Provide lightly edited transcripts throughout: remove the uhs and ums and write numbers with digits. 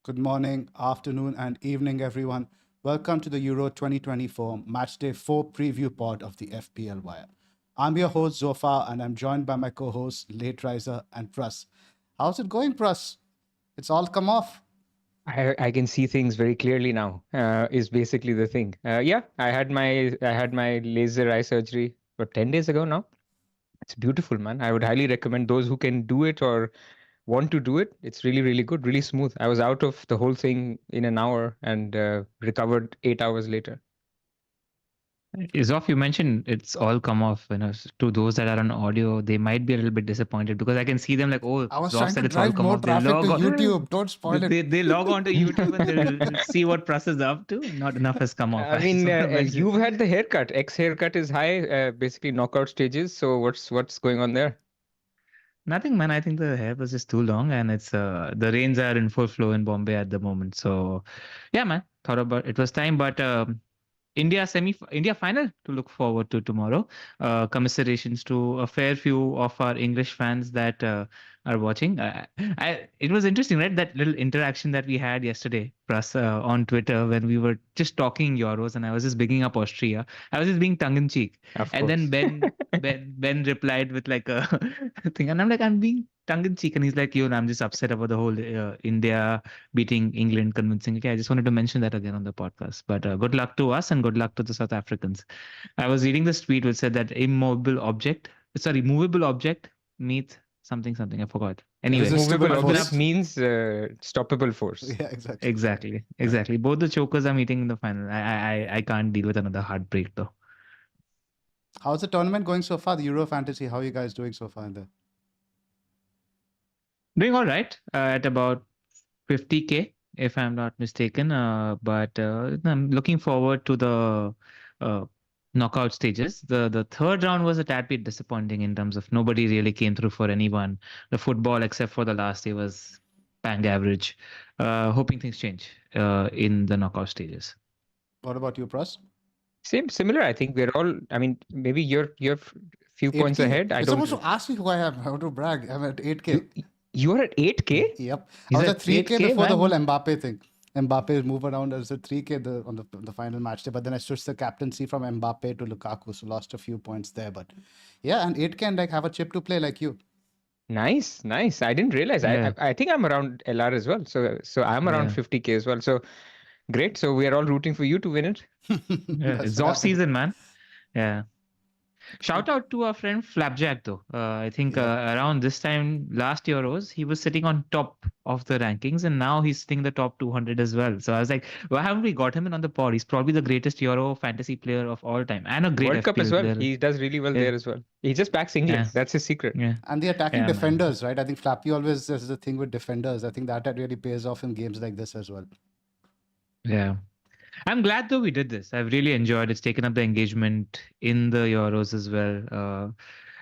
Good morning, afternoon, and evening, everyone. Welcome to the Euro 2024 Matchday 4 preview pod of the FPL Wire. I'm your host, Zofa, and I'm joined by my co hosts, Late Riser and Prus. How's it going, Prus? It's all come off. I can see things very clearly now. Is basically the thing. Yeah, I had my laser eye surgery 10 days ago now. It's beautiful, man. I would highly recommend those who can do it or want to do it. It's really really good, really smooth. I was out of the whole thing in an hour and recovered 8 hours later. Isof, you mentioned it's all come off. To those that are on audio, they might be a little bit disappointed because I can see them like, oh, I was Zof trying to said it's all drive come more off. They traffic to log on, YouTube. Don't spoil it. they log on to YouTube and they'll see what Press is up to. Not enough has come off. I I just mean, want to mention. you've had the haircut. X haircut is high, basically knockout stages. So what's going on there? Nothing, man. I think the hair was just too long, and it's the rains are in full flow in Bombay at the moment. So, yeah, man. Thought about it was time, but India final to look forward to tomorrow. Commiserations to a fair few of our English fans that are watching. It was interesting, right? That little interaction that we had yesterday, plus on Twitter when we were just talking Euros, and I was just bigging up Austria. I was just being tongue in cheek, Of and then course. Ben replied with like a thing, and I'm like, I'm being tongue in cheek, and he's like, yo, I'm just upset about the whole India beating England convincing. Okay, I just wanted to mention that again on the podcast. But good luck to us and good luck to the South Africans. I was reading this tweet which said that movable object meets something something. I forgot. Anyway, Irresistible Movable open force. up. object means stoppable force. Yeah, exactly. Exactly. Both the chokers are meeting in the final. I can't deal with another heartbreak though. How's the tournament going so far? The Euro Fantasy, how are you guys doing so far in there? Doing all right at about 50K, if I'm not mistaken. But I'm looking forward to the uh, knockout stages. The third round was a tad bit disappointing in terms of nobody really came through for anyone. The football, except for the last day, was bang average. Hoping things change in the knockout stages. What about you, Prus? Same, similar. I think we're all. I mean, maybe you're few points 8K? ahead. I You're don't. supposed to ask me who I am. I want to brag. I'm at 8K. You you are at 8K. Yep. I He's was at at 3K 8K, before the whole man. Mbappe thing. Mbappe's move around. I was at 3K on the final match day, but then I switched the captaincy from Mbappe to Lukaku, so lost a few points there. But yeah, and 8K and like have a chip to play like you. Nice, nice. I didn't realize. Yeah, I think I'm around LR as well. So I'm around yeah, 50K as well. So great. So we are all rooting for you to win it. yeah. That's It's off right. season, man. Yeah. Shout out to our friend Flapjack though. I think Yep. around this time last Euros, he was sitting on top of the rankings, and now he's sitting the top 200 as well. So I was like, why haven't we got him in on the pod? He's probably the greatest Euro fantasy player of all time, and a great World Cup as FPL well. player. He does really well Yeah, there as well. He just backs yeah, England. That's his secret. yeah, And the attacking yeah, man. defenders, right? I think Flappy always does the thing with defenders. I think that really pays off in games like this as well. Yeah. I'm glad though we did this. I've really enjoyed. It's taken up the engagement in the Euros as well.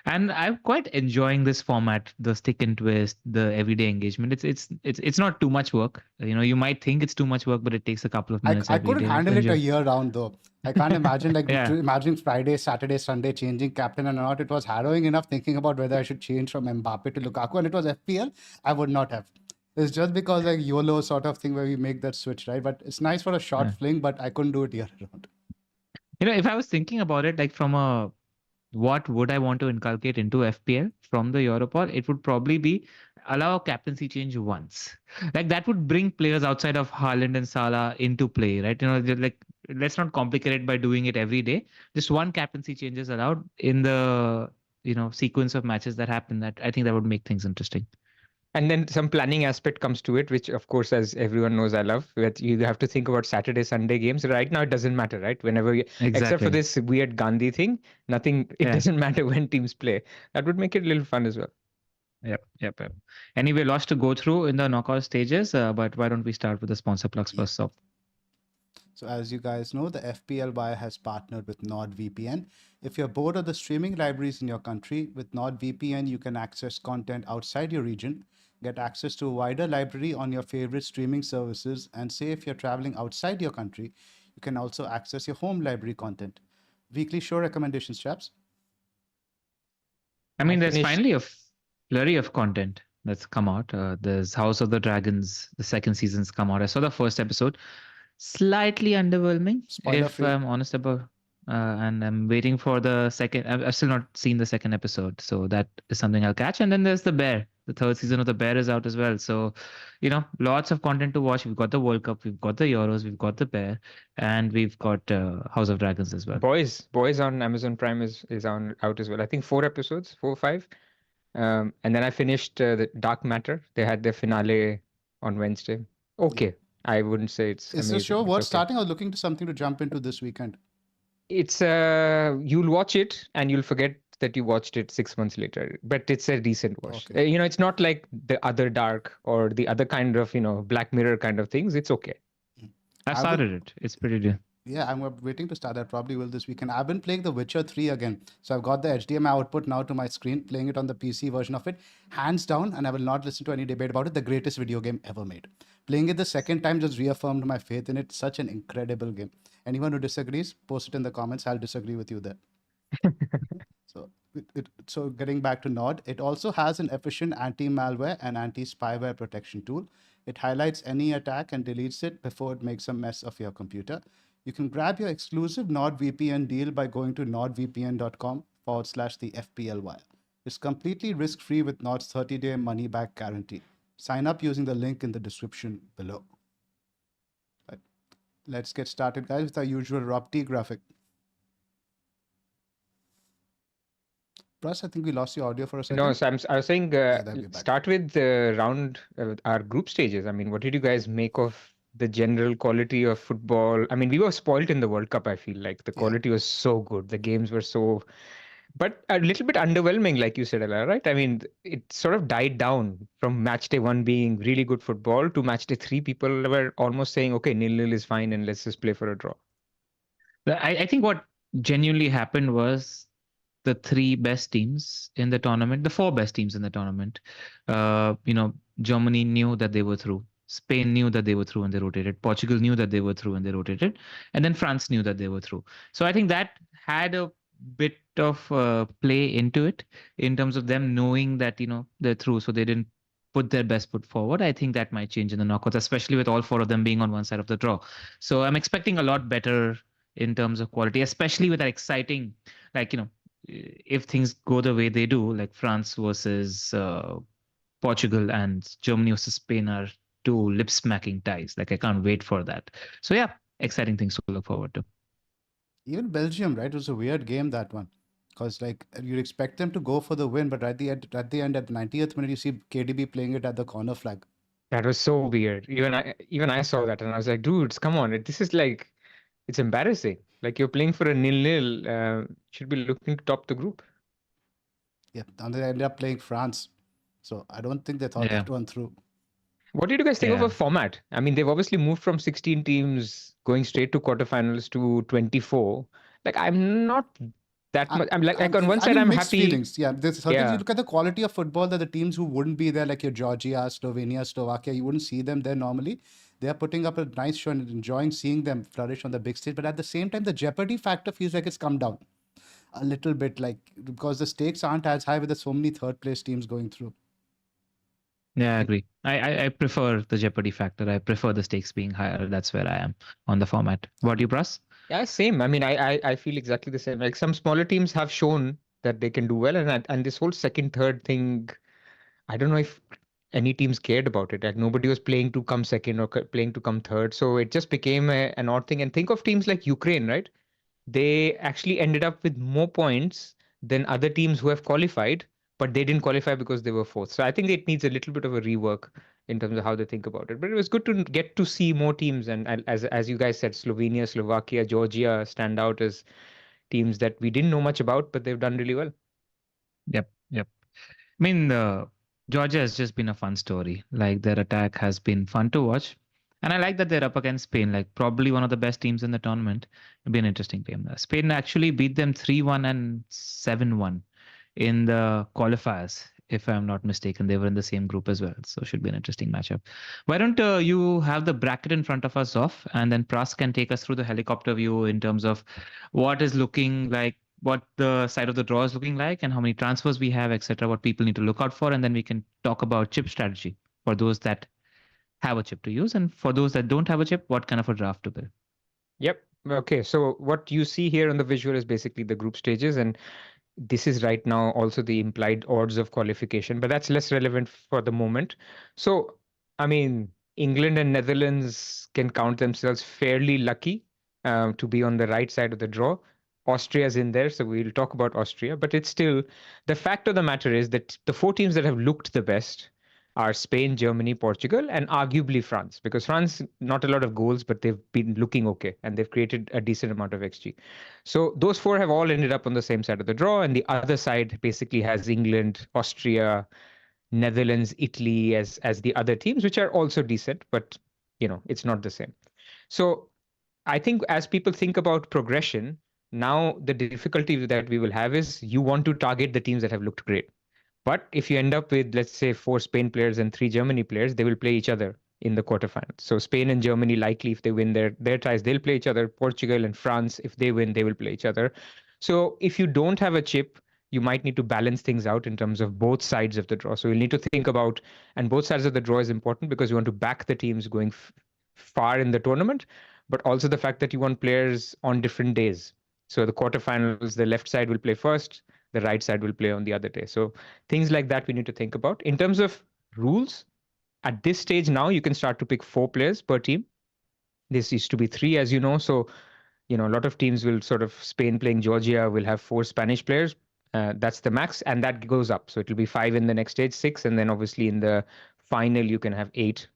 And I'm quite enjoying this format, the stick and twist, the everyday engagement. It's not too much work. You might think it's too much work, but it takes a couple of minutes I every couldn't day. I've handle it a enjoyed. year round though. I can't imagine Yeah. imagining Friday, Saturday, Sunday changing captain or not. It was harrowing enough thinking about whether I should change from Mbappe to Lukaku, and it was FPL. I would not have. It's just because like YOLO sort of thing where we make that switch, right? But it's nice for a short Yeah. fling, but I couldn't do it year round. If I was thinking about it, like from a what would I want to inculcate into FPL from the Europol, it would probably be allow a captaincy change once. Like that would bring players outside of Haaland and Salah into play, right? Like let's not complicate it by doing it every day. Just one captaincy change is allowed in the sequence of matches that happen. That I think that would make things interesting. And then some planning aspect comes to it, which of course, as everyone knows, I love. That you have to think about Saturday, Sunday games. Right now, it doesn't matter, right? Except for Exactly. this weird Gandhi thing, nothing. It Yeah. doesn't matter when teams play. That would make it a little fun as well. Yep. Anyway, lots to go through in the knockout stages, but why don't we start with the sponsor plugs Yeah. first? So, So as you guys know, the FPL Wire has partnered with NordVPN. If you're bored of the streaming libraries in your country, with NordVPN, you can access content outside your region, get access to a wider library on your favorite streaming services, and say if you're traveling outside your country, you can also access your home library content. Weekly show recommendations, chaps. I mean, there's finished. finally a flurry of content that's come out. There's House of the Dragons. The second season's come out. I saw the first episode. Slightly underwhelming, Spoiler if free. I'm honest about. And I'm waiting for the second. I've still not seen the second episode, so that is something I'll catch. And then there's The Bear. The third season of The Bear is out as well. So, lots of content to watch. We've got the World Cup, we've got the Euros, we've got The Bear, and we've got House of Dragons as well. Boys on Amazon Prime is on out as well. I think 4 episodes, 4 or 5. And then I finished the Dark Matter. They had their finale on Wednesday. Okay, I wouldn't say it's Is amazing. the show It's worth okay. starting or looking to something to jump into this weekend? It's you'll watch it and you'll forget that you watched it 6 months later. But it's a decent watch. Okay. It's not like the other Dark or the other kind of Black Mirror kind of things. It's okay. I started it. It's pretty good. Yeah, I'm waiting to start. I probably will this weekend. I've been playing The Witcher 3 again. So I've got the HDMI output now to my screen, playing it on the PC version of it. Hands down, and I will not listen to any debate about it, the greatest video game ever made. Playing it the second time just reaffirmed my faith in it. Such an incredible game. Anyone who disagrees, post it in the comments. I'll disagree with you there. So getting back to Nod, it also has an efficient anti-malware and anti-spyware protection tool. It highlights any attack and deletes it before it makes a mess of your computer. You can grab your exclusive NordVPN deal by going to nordvpn.com/the FPL Wire. It's completely risk-free with Nord's 30-day money-back guarantee. Sign up using the link in the description below. Right. Let's get started, guys, with our usual Rob T graphic. Plus, I think we lost the audio for a second. No, so I was saying that'll be back. start with our group stages. I mean, what did you guys make of the general quality of football? I mean, we were spoiled in the World Cup, I feel like. The quality was so good. The games were so... But a little bit underwhelming, like you said, Ella, right? I mean, it sort of died down from Matchday 1 being really good football to Matchday 3. People were almost saying, okay, 0-0 is fine and let's just play for a draw. I think what genuinely happened was the 3 best teams in the tournament, the 4 best teams in the tournament. Germany knew that they were through. Spain knew that they were through and they rotated. Portugal knew that they were through and they rotated. And then France knew that they were through. So I think that had a bit of play into it in terms of them knowing that, they're through. So they didn't put their best foot forward. I think that might change in the knockouts, especially with all 4 of them being on one side of the draw. So I'm expecting a lot better in terms of quality, especially with that exciting, if things go the way they do, like France versus Portugal and Germany versus Spain are 2 lip-smacking ties. Like, I can't wait for that. So yeah, exciting things to look forward to. Even Belgium, right? It was a weird game, that one. Because you'd expect them to go for the win, but at the end, at the 90th minute, you see KDB playing it at the corner flag. That was so weird. Even I saw that and I was like, dudes, come on. This is like, it's embarrassing. Like, you're playing for a 0-0. Should be looking to top the group. Yeah, and they ended up playing France. So I don't think they thought that one through. What did you guys think of a format? I mean, they've obviously moved from 16 teams going straight to quarterfinals to 24. Like, I'm not that much. I'm on one side, I'm happy. Feelings. Yeah, there's certain, you look at the quality of football that the teams who wouldn't be there, like your Georgia, Slovenia, Slovakia, you wouldn't see them there normally. They are putting up a nice show and enjoying seeing them flourish on the big stage. But at the same time, the jeopardy factor feels like it's come down a little bit, because the stakes aren't as high with so many third place teams going through. Yeah, I agree. I prefer the jeopardy factor. I prefer the stakes being higher. That's where I am on the format. What do you, Pras? Yeah, same. I mean, I feel exactly the same. Like, some smaller teams have shown that they can do well, and this whole second, third thing, I don't know if any teams cared about it. Like, nobody was playing to come second or playing to come third. So it just became an odd thing. And think of teams like Ukraine, right? They actually ended up with more points than other teams who have qualified, but they didn't qualify because they were fourth. So I think it needs a little bit of a rework in terms of how they think about it. But it was good to get to see more teams. And as you guys said, Slovenia, Slovakia, Georgia stand out as teams that we didn't know much about, but they've done really well. Yep. I mean, Georgia has just been a fun story. Like, their attack has been fun to watch. And I like that they're up against Spain, like probably one of the best teams in the tournament. It'll be an interesting game. Spain actually beat them 3-1 and 7-1 in the qualifiers, if I'm not mistaken. They were in the same group as well. So it should be an interesting matchup. Why don't you have the bracket in front of us off, and then Pras can take us through the helicopter view in terms of what is looking like what the side of the draw is looking like and how many transfers we have, etc., what people need to look out for, and then we can talk about chip strategy for those that have a chip to use, and for those that don't have a chip, what kind of a draft to build. Yep. Okay. So what you see here on the visual is basically the group stages, and this is right now also the implied odds of qualification, but that's less relevant for the moment. So, I mean, England and Netherlands can count themselves fairly lucky to be on the right side of the draw. Austria's in there, so we'll talk about Austria, but it's still the fact of the matter is that the four teams that have looked the best are Spain, Germany, Portugal, and arguably France, because France, not a lot of goals, but they've been looking okay and they've created a decent amount of XG. So those four have all ended up on the same side of the draw, and the other side basically has England, Austria, Netherlands, Italy as the other teams, which are also decent, but it's not the same. So I think as people think about progression, now the difficulty that we will have is you want to target the teams that have looked great. But if you end up with, let's say, 4 Spain players and 3 Germany players, they will play each other in the quarterfinals. So Spain and Germany, likely, if they win their ties, they'll play each other. Portugal and France, if they win, they will play each other. So if you don't have a chip, you might need to balance things out in terms of both sides of the draw. So you'll need to think about, and both sides of the draw is important because you want to back the teams going far in the tournament, but also the fact that you want players on different days. So the quarterfinals, the left side will play first, the right side will play on the other day. So things like that we need to think about. In terms of rules, at this stage now, you can start to pick 4 players per team. This used to be 3, as you know. So, a lot of teams will sort of, Spain playing Georgia will have 4 Spanish players. That's the max, and that goes up. So it'll be 5 in the next stage, 6, and then obviously in the final you can have 8,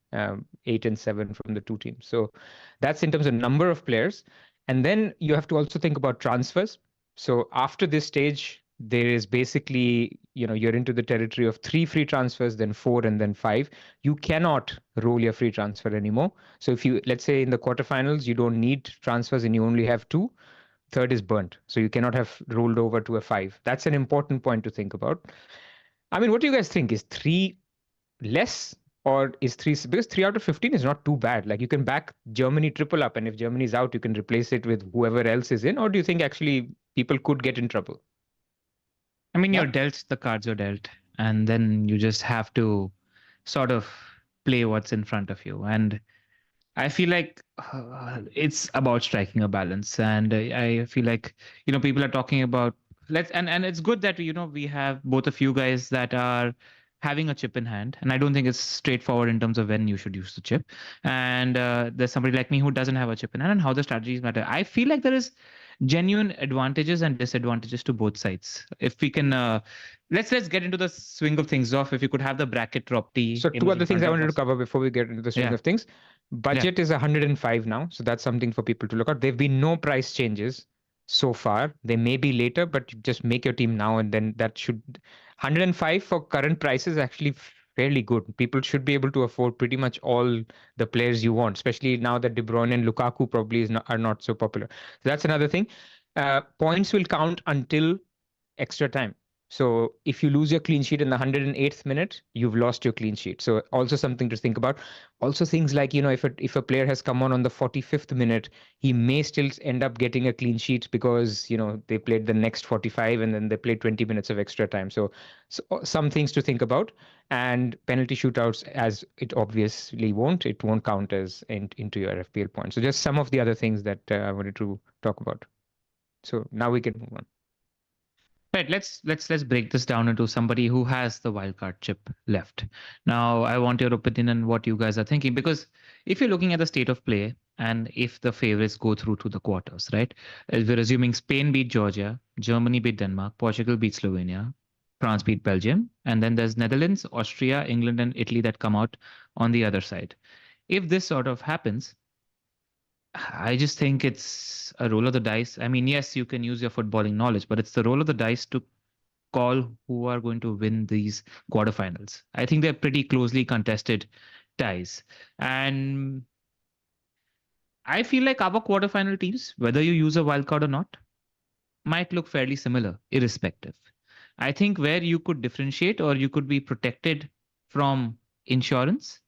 8 and 7 from the 2 teams. So that's in terms of number of players. And then you have to also think about transfers. So after this stage, there is basically, you're into the territory of 3 free transfers, then 4, and then 5. You cannot roll your free transfer anymore. So if you, let's say in the quarterfinals, you don't need transfers and you only have 2, third is burnt. So you cannot have rolled over to a 5. That's an important point to think about. I mean, what do you guys think? Is 3 less, or is 3, because 3 out of 15 is not too bad. Like, you can back Germany triple up, and if Germany's out, you can replace it with whoever else is in, or do you think actually people could get in trouble? I mean, you're Yeah. dealt the cards you're dealt, and then you just have to sort of play what's in front of you. And I feel like it's about striking a balance, and I feel like people are talking about and it's good that we have both of you guys that are having a chip in hand, and I don't think it's straightforward in terms of when you should use the chip, and there's somebody like me who doesn't have a chip in hand, and how the strategies matter. I feel like there is genuine advantages and disadvantages to both sides. If we can let's get into the swing of things off. If you could have the bracket drop T. So 2 other things I wanted to cover before we get into the swing Yeah. of things. Budget is 105 now, so that's something for people to look at. There've been no price changes so far. They may be later, but just make your team now, and then that should 105 for current prices actually fairly good. People should be able to afford pretty much all the players you want, especially now that De Bruyne and Lukaku probably are not so popular. So that's another thing. Points will count until extra time. So if you lose your clean sheet in the 108th minute, you've lost your clean sheet. So also something to think about. Also things like, if a player has come on the 45th minute, he may still end up getting a clean sheet because, they played the next 45 and then they played 20 minutes of extra time. So some things to think about. And penalty shootouts, as it obviously won't, it won't count as into your FPL points. So just some of the other things that I wanted to talk about. So now we can move on. Right, let's break this down into somebody who has the wildcard chip left. Now, I want your opinion on what you guys are thinking, because if you're looking at the state of play and if the favorites go through to the quarters, right? We're assuming Spain beat Georgia, Germany beat Denmark, Portugal beat Slovenia, France beat Belgium, and then there's Netherlands, Austria, England, and Italy that come out on the other side. If this sort of happens, I just think it's a roll of the dice. I mean, yes, you can use your footballing knowledge, but it's the roll of the dice to call who are going to win these quarterfinals. I think they're pretty closely contested ties. And I feel like our quarterfinal teams, whether you use a wildcard or not, might look fairly similar, irrespective. I think where you could differentiate or you could be protected from insurance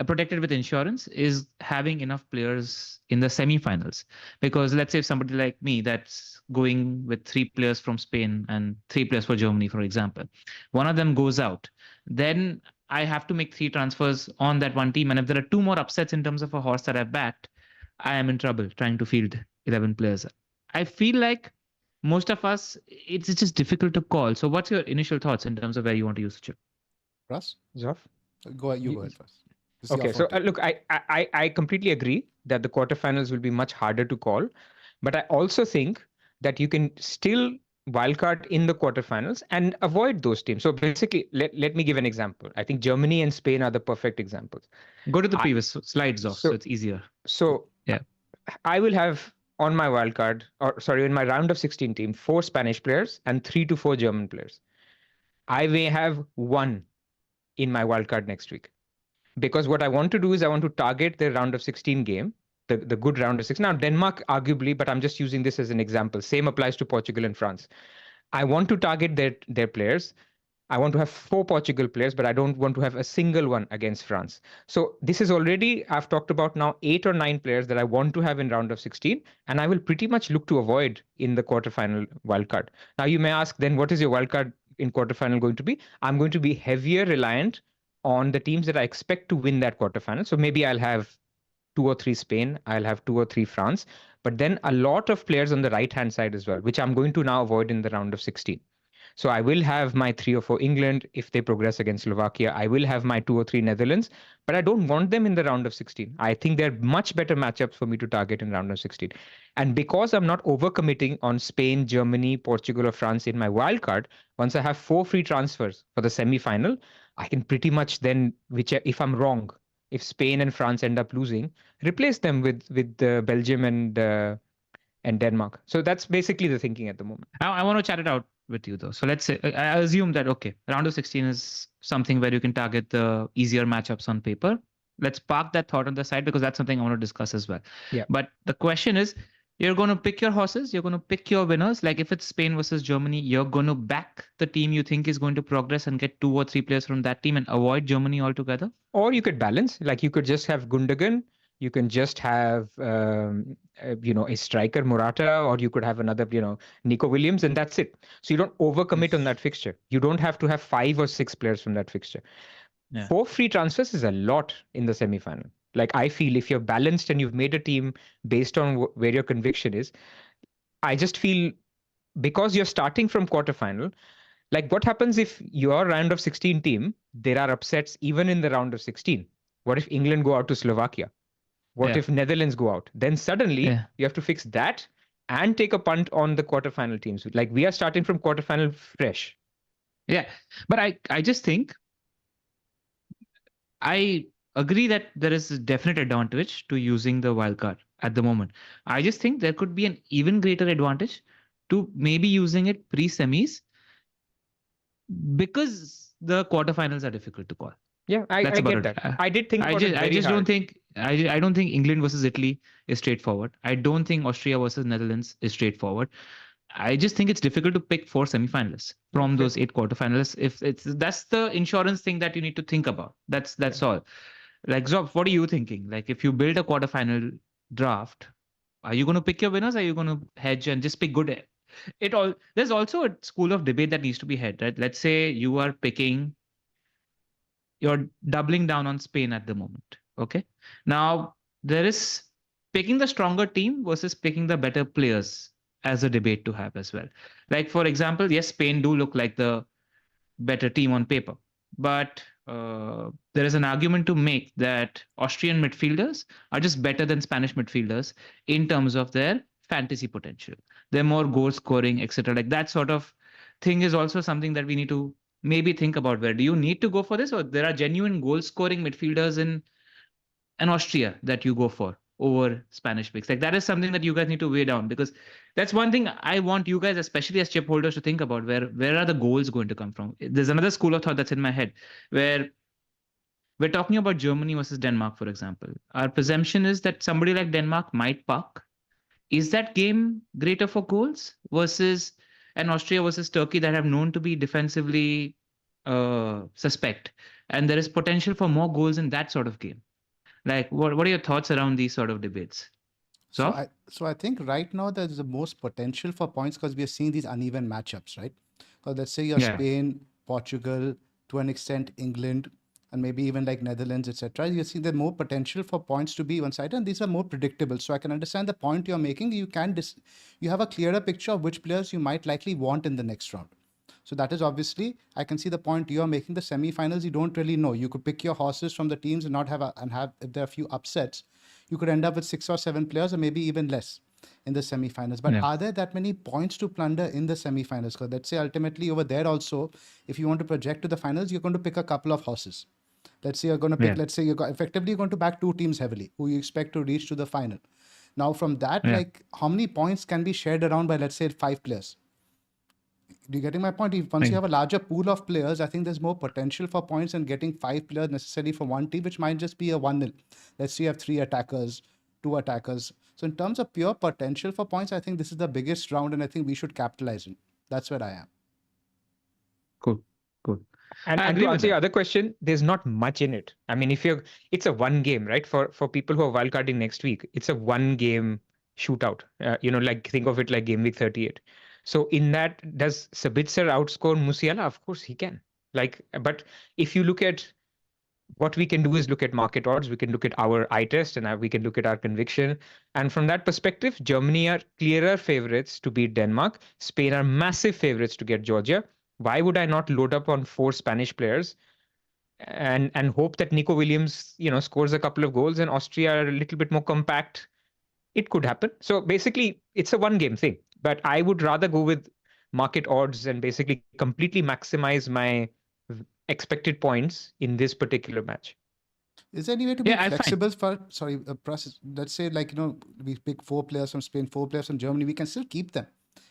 protected with insurance is having enough players in the semi-finals. Because let's say if somebody like me that's going with 3 players from Spain and 3 players for Germany, for example, one of them goes out, then I have to make 3 transfers on that one team. And if there are 2 more upsets in terms of a horse that I've backed, I am in trouble trying to field 11 players. I feel like most of us, it's just difficult to call. So what's your initial thoughts in terms of where you want to use the chip? Russ, Zoff? go ahead first. This is your Okay, so forte. look, I completely agree that the quarterfinals will be much harder to call, but I also think that you can still wildcard in the quarterfinals and avoid those teams. So basically, let me give an example. I think Germany and Spain are the perfect examples. Go to the I- previous slides off, so so- it's easier. So Yeah. I will have on my wildcard, or sorry, in my round of 16 team, 4 Spanish players and 3 to 4 German players. I may have 1 in my wildcard next week. Because what I want to do is I want to target the round of 16 game, the good round of 16. Now, Denmark, arguably, but I'm just using this as an example. Same applies to Portugal and France. I want to target their players. I want to have 4 Portugal players, but I don't want to have a single one against France. So this is already, I've talked about now 8 or 9 players that I want to have in round of 16, and I will pretty much look to avoid in the quarterfinal wildcard. Now, you may ask, then what is your wildcard in quarterfinal going to be? I'm going to be heavier reliant on the teams that I expect to win that quarterfinal. So maybe I'll have 2 or 3 Spain, I'll have 2 or 3 France, but then a lot of players on the right hand side as well, which I'm going to now avoid in the round of 16. So I will have my 3 or 4 England if they progress against Slovakia. I will have my 2 or 3 Netherlands, but I don't want them in the round of 16. I think they're much better matchups for me to target in round of 16. And because I'm not overcommitting on Spain, Germany, Portugal, or France in my wild card, once I have 4 free transfers for the semi-final, I can pretty much then, if I'm wrong, if Spain and France end up losing, replace them with Belgium and Denmark. So that's basically the thinking at the moment. I want to chat it out with you though. So let's say I assume that okay, round of 16 is something where you can target the easier matchups on paper. Let's park that thought on the side because that's something I want to discuss as well. Yeah. But the question is, you're going to pick your horses, you're going to pick your winners. Like if it's Spain versus Germany, you're going to back the team you think is going to progress and get 2 or 3 players from that team and avoid Germany altogether. Or you could balance, like you could just have Gundogan, you can just have a striker Morata, or you could have another Nico Williams, and that's it. So you don't overcommit on that fixture. You don't have to have 5 or 6 players from that fixture. Yeah. 4 free transfers is a lot in the semi-final. Like I feel if you're balanced and you've made a team based on where your conviction is, I just feel because you're starting from quarterfinal, like what happens if your round of 16 team, there are upsets even in the round of 16? What if England go out to Slovakia? What if Netherlands go out? Then suddenly you have to fix that and take a punt on the quarterfinal teams. Like we are starting from quarterfinal fresh. Yeah, but I just think I agree that there is a definite advantage to using the wildcard at the moment. I just think there could be an even greater advantage to maybe using it pre-semis because the quarterfinals are difficult to call. Yeah, I get that. I did think about it very hard. I don't think England versus Italy is straightforward. I don't think Austria versus Netherlands is straightforward. I just think it's difficult to pick 4 semifinalists from those 8 quarterfinalists. That's the insurance thing that you need to think about. That's all. Like Zob, what are you thinking? Like if you build a quarterfinal draft, are you going to pick your winners? Are you going to hedge and just pick good? There's also a school of debate that needs to be had, right? Let's say you're doubling down on Spain at the moment. Okay. Now there is picking the stronger team versus picking the better players as a debate to have as well. Like for example, yes, Spain do look like the better team on paper, but there is an argument to make that Austrian midfielders are just better than Spanish midfielders in terms of their fantasy potential. They're more goal scoring, etc. Like that sort of thing is also something that we need to maybe think about. Where do you need to go for this, or there are genuine goal scoring midfielders in Austria that you go for over Spanish picks? Like that is something that you guys need to weigh down, because that's one thing I want you guys, especially as chip holders, to think about. Where are the goals going to come from? There's another school of thought that's in my head where we're talking about Germany versus Denmark, for example. Our presumption is that somebody like Denmark might puck. Is that game greater for goals versus an Austria versus Turkey that have known to be defensively suspect, and there is potential for more goals in that sort of game. Like, what are your thoughts around these sort of debates? So I think right now there's the most potential for points because we are seeing these uneven matchups, right? Because let's say you're Spain, Portugal, to an extent England, and maybe even like Netherlands, etc. You see the more potential for points to be one-sided, and these are more predictable. So I can understand the point you're making. You have a clearer picture of which players you might likely want in the next round. So that is obviously, I can see the point you're making. The semi-finals, you don't really know. You could pick your horses from the teams and not have if there are a few upsets, you could end up with 6 or 7 players or maybe even less in the semi-finals. But are there that many points to plunder in the semi-finals? Because let's say ultimately over there also, if you want to project to the finals, you're going to pick a couple of horses. Let's say you're going to pick, let's say effectively you're going to back 2 teams heavily who you expect to reach to the final. Now from that, like how many points can be shared around by, let's say, 5 players? Do you getting my point? Once you have a larger pool of players, I think there's more potential for points and getting 5 players necessarily for one team, which might just be a 1-0. Let's say you have 3 attackers, 2 attackers. So in terms of pure potential for points, I think this is the biggest round and I think we should capitalize on. That's where I am. Cool. And to answer your other question, there's not much in it. I mean, it's a one game, right? For people who are wildcarding next week, it's a one game shootout. Like think of it like Gameweek 38. So in that, does Sabitzer outscore Musiala? Of course he can. But if you look at what we can do is look at market odds, we can look at our eye test, and we can look at our conviction. And from that perspective, Germany are clearer favorites to beat Denmark. Spain are massive favorites to get Georgia. Why would I not load up on 4 Spanish players and hope that Nico Williams, scores a couple of goals and Austria are a little bit more compact? It could happen. So basically, it's a one game thing. But I would rather go with market odds and basically completely maximize my expected points in this particular match. Is there any way to be flexible process? Let's say we pick 4 players from Spain, 4 players from Germany. We can still keep them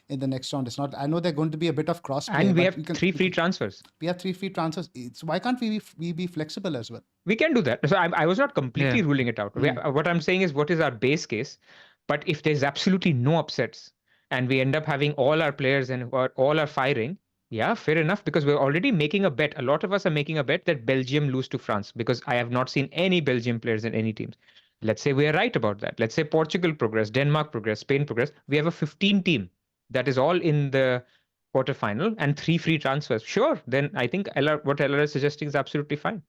in the next round. It's not. I know they're going to be a bit of cross play. And we have 3 free transfers. We have 3 free transfers. So why can't we be flexible as well? We can do that. So I was not completely ruling it out. What I'm saying is, what is our base case? But if there's absolutely no upsets and we end up having all our players and all are firing, yeah, fair enough, because we're already making a bet. A lot of us are making a bet that Belgium lose to France because I have not seen any Belgium players in any teams. Let's say we are right about that. Let's say Portugal progress, Denmark progress, Spain progress. We have a 15 team that is all in the quarterfinal and 3 free transfers. Sure, then I think what LR is suggesting is absolutely fine.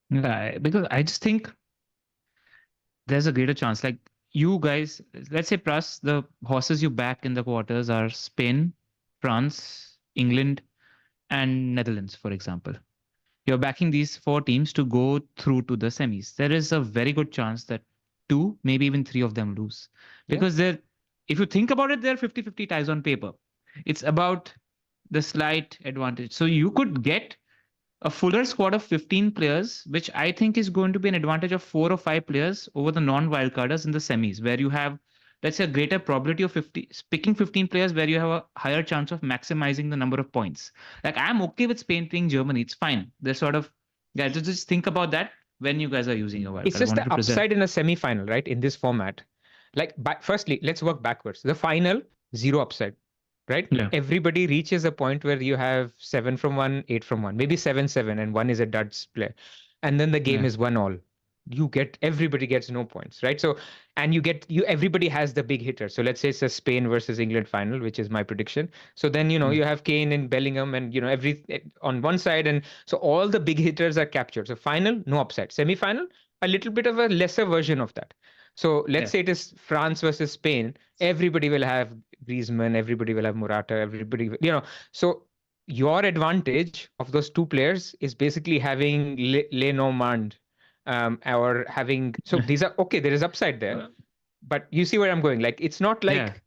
Yeah, because I just think there's a greater chance. Like you guys, let's say plus the horses you back in the quarters are Spain, France, England, and Netherlands, for example. You're backing these 4 teams to go through to the semis. There is a very good chance that 2, maybe even 3 of them lose. Because if you think about it, they're 50-50 ties on paper. It's about the slight advantage. So you could get a fuller squad of 15 players, which I think is going to be an advantage of 4 or 5 players over the non-wildcarders in the semis, where you have, let's say, a greater probability of picking 15 players where you have a higher chance of maximizing the number of points. Like I'm okay with Spain playing Germany. It's fine. They're sort of, just think about that when you guys are using your wildcard. It's just the upside in a semi-final, right? In this format. Firstly, let's work backwards. The final, 0 upside. Right? Yeah. Everybody reaches a point where you have 7 from 1, 8 from 1, maybe 7-7, and 1 is a duds player. And then the game is 1-1. Everybody gets no points, right? So, and everybody has the big hitter. So let's say it's a Spain versus England final, which is my prediction. So then, you have Kane and Bellingham and, on one side. And so all the big hitters are captured. So final, no upside. Semi-final, a little bit of a lesser version of that. So let's say it is France versus Spain. Everybody will have Griezmann, everybody will have Morata, everybody, So your advantage of those 2 players is basically having Lenormand, or having. So these are okay. There is upside there, but you see where I'm going. Like it's not like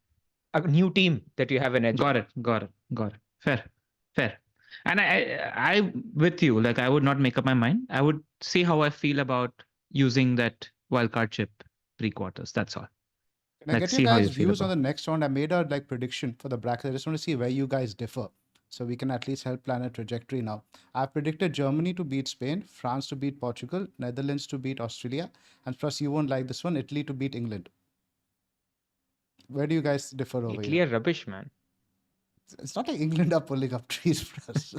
a new team that you have an edge. Got it. Fair. And I with you. Like I would not make up my mind. I would see how I feel about using that wildcard chip pre-quarters. That's all. Can I get you guys' views on the next round? I made a prediction for the bracket. I just want to see where you guys differ, so we can at least help plan a trajectory now. I've predicted Germany to beat Spain, France to beat Portugal, Netherlands to beat Australia, and plus you won't like this one, Italy to beat England. Where do you guys differ over Italy here? Are rubbish, man. It's not like England are pulling up trees for us.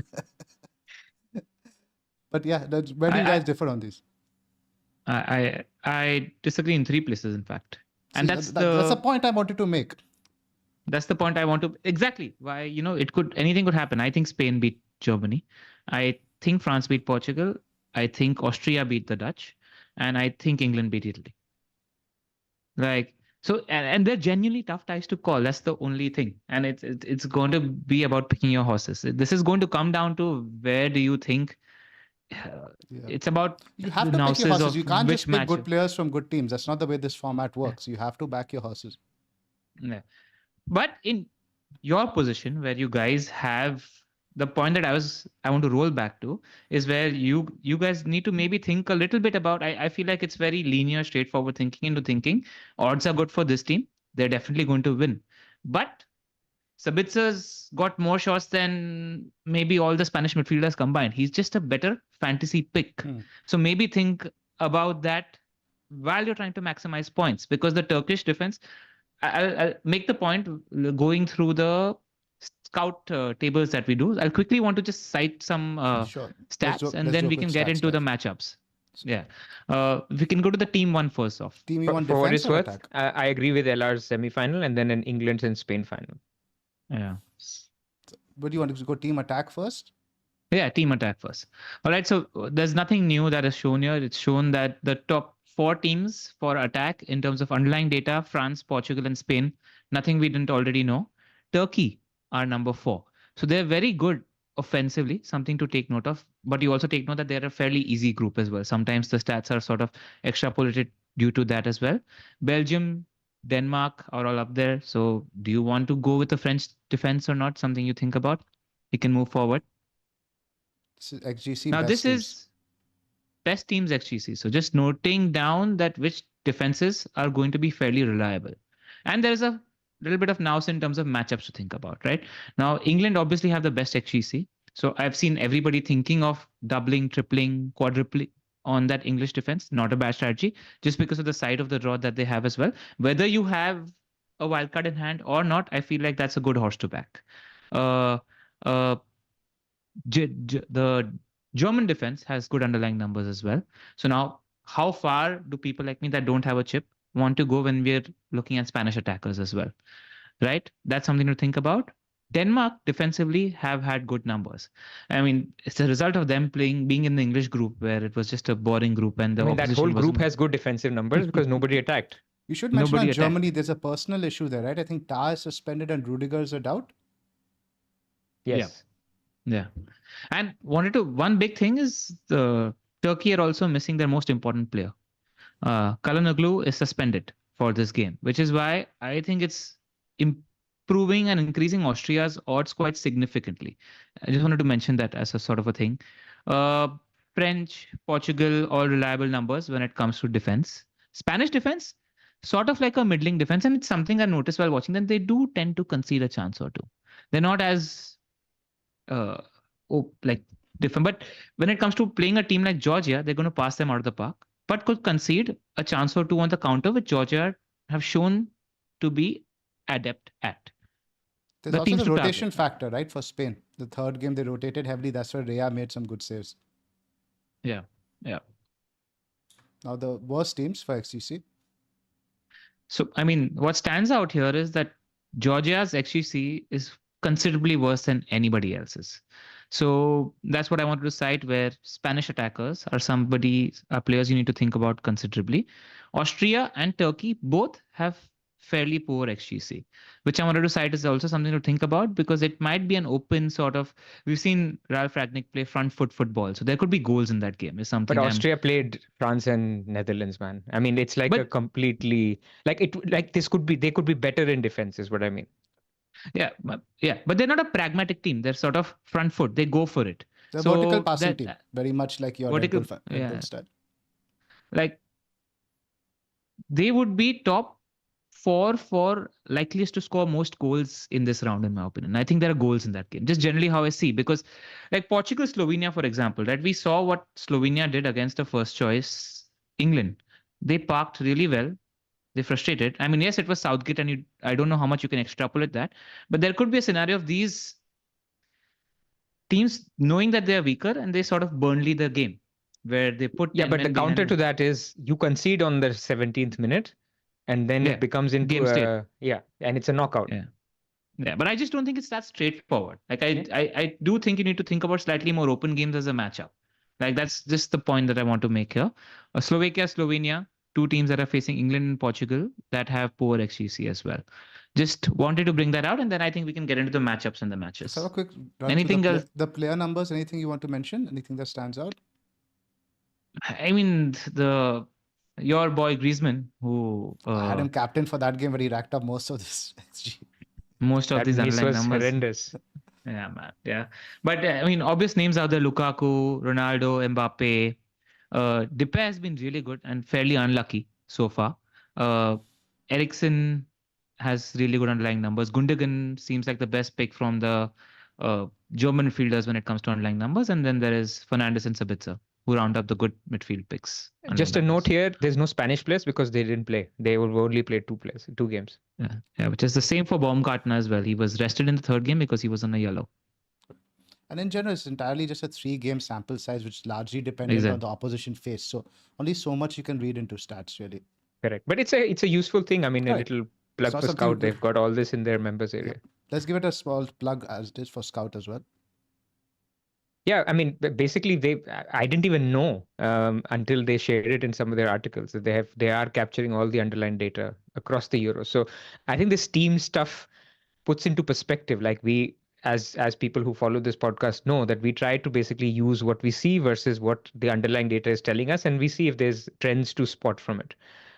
But yeah, where do you guys differ on these? I disagree in 3 places, in fact. And See, that's that's the point I wanted to make. That's the point I want to exactly why anything could happen. I think Spain beat Germany. I think France beat Portugal. I think Austria beat the Dutch, and I think England beat Italy. Like so, and they're genuinely tough ties to call. That's the only thing, and it's going to be about picking your horses. This is going to come down to where do you think. It's about you have to pick your horses. You can't just pick good players from good teams. That's not the way this format works. You have to back your horses. Yeah. But in your position where you guys have the point that I want to roll back to is where you guys need to maybe think a little bit about I feel like it's very linear, straightforward thinking odds are good for this team. They're definitely going to win. But Sabitzer's got more shots than maybe all the Spanish midfielders combined. He's just a better fantasy pick. So maybe think about that while you're trying to maximize points, because the Turkish defense, I'll make the point going through the scout tables that we do. I'll quickly want to just cite some stats, and then we can get into the matchups. Yeah. We can go to the team one first off. Team you want for what defense it's or worth, attack? I agree with LR's semi-final and then an England and Spain final. Yeah. But do you want to go team attack first? Yeah, team attack first. All right. So there's nothing new that is shown here. It's shown that the top 4 teams for attack in terms of underlying data: France, Portugal, and Spain. Nothing we didn't already know. Turkey are number 4. So they're very good offensively, something to take note of. But you also take note that they're a fairly easy group as well. Sometimes the stats are sort of extrapolated due to that as well. Belgium, Denmark are all up there. So do you want to go with the French defense or not? Something you think about? You can move forward. This is XGC. Now this is best teams XGC. So just noting down that which defenses are going to be fairly reliable. And there's a little bit of nous in terms of matchups to think about, right? Now, England obviously have the best XGC. So I've seen everybody thinking of doubling, tripling, quadrupling on that English defense. Not a bad strategy, just because of the side of the draw that they have as well. Whether you have a wildcard in hand or not, I feel like that's a good horse to back. The German defense has good underlying numbers as well. So now, how far do people like me that don't have a chip want to go when we're looking at Spanish attackers as well, right? That's something to think about. Denmark defensively have had good numbers. I mean, it's a result of them being in the English group where it was just a boring group, and that whole group has good defensive numbers because nobody attacked. You should mention on Germany, there's a personal issue there, right? I think Tah is suspended and Rudiger's a doubt. Yes. Yeah. And one big thing is Turkey are also missing their most important player. Kalhanoglu is suspended for this game, which is why I think it's improving and increasing Austria's odds quite significantly. I just wanted to mention that as a sort of a thing. French, Portugal, all reliable numbers when it comes to defense. Spanish defense, sort of like a middling defense, and it's something I noticed while watching them. They do tend to concede a chance or two. They're not as different. But when it comes to playing a team like Georgia, they're going to pass them out of the park, but could concede a chance or two on the counter, which Georgia have shown to be adept at. There's also the rotation factor, right, for Spain. The third game they rotated heavily. That's where Rea made some good saves. Yeah. Now the worst teams for XGC. So, I mean, what stands out here is that Georgia's XGC is considerably worse than anybody else's. So that's what I wanted to cite, where Spanish attackers are players you need to think about considerably. Austria and Turkey both have fairly poor XGC, which I wanted to cite is also something to think about, because it might be an open sort of. We've seen Ralf Rangnick play front foot football, so there could be goals in that game. Is something. But Austria played France and Netherlands, man. I mean, it's like a completely they could be better in defense, is what I mean. Yeah, but they're not a pragmatic team. They're sort of front foot. They go for it. They're a vertical passing team, very much like your vertical style. Like they would be top 4 for likeliest to score most goals in this round, in my opinion. I think there are goals in that game. Just generally how I see, because like Portugal, Slovenia, for example, right? We saw what Slovenia did against the first choice England. They parked really well. They frustrated. I mean, yes, it was Southgate, and I don't know how much you can extrapolate that, but there could be a scenario of these teams knowing that they are weaker and they sort of Burnley the game where they put 10 but the men counter behind. to that is you concede on the 17th minute, and then Yeah, it becomes into game state. and it's a knockout. Yeah. Yeah, but I just don't think it's that straightforward. Like Yeah. I do think you need to think about slightly more open games as a matchup. Like that's just the point that I want to make here. Slovakia, Slovenia, two teams that are facing England and Portugal that have poor XGC as well. Just wanted to bring that out, and then I think we can get into the matchups and the matches. Let's have a quick run Anything through else? the player numbers. Anything you want to mention? Anything that stands out? I mean, your boy Griezmann, who I had him captain for that game where he racked up most of this XG. most of That these miss underlying was numbers. horrendous. Yeah, man. Yeah. But I mean, obvious names are there: Lukaku, Ronaldo, Mbappe. Depay has been really good and fairly unlucky so far. Ericsson has really good underlying numbers. Gundogan seems like the best pick from the German midfielders when it comes to underlying numbers. And then there is Fernandes and Sabitzer, who round up the good midfield picks. Just a underlying note numbers. here: there's no Spanish players because they didn't play. They will only play two games. Yeah, which is the same for Baumgartner as well. He was rested in the third game because he was on a yellow. And in general, it's entirely just a 3-game sample size, which is largely dependent on the opposition face. So only so much you can read into stats, really. Correct, but it's a useful thing. I mean, a Right. little plug not for something Scout. They've got all this in their members area. Let's give it a small plug as it is for Scout as well. Yeah, I mean, basically, I didn't even know until they shared it in some of their articles that they are capturing all the underlying data across the Euro. So I think this team stuff puts into perspective. Like we, as people who follow this podcast, know that we try to basically use what we see versus what the underlying data is telling us, and we see if there's trends to spot from it.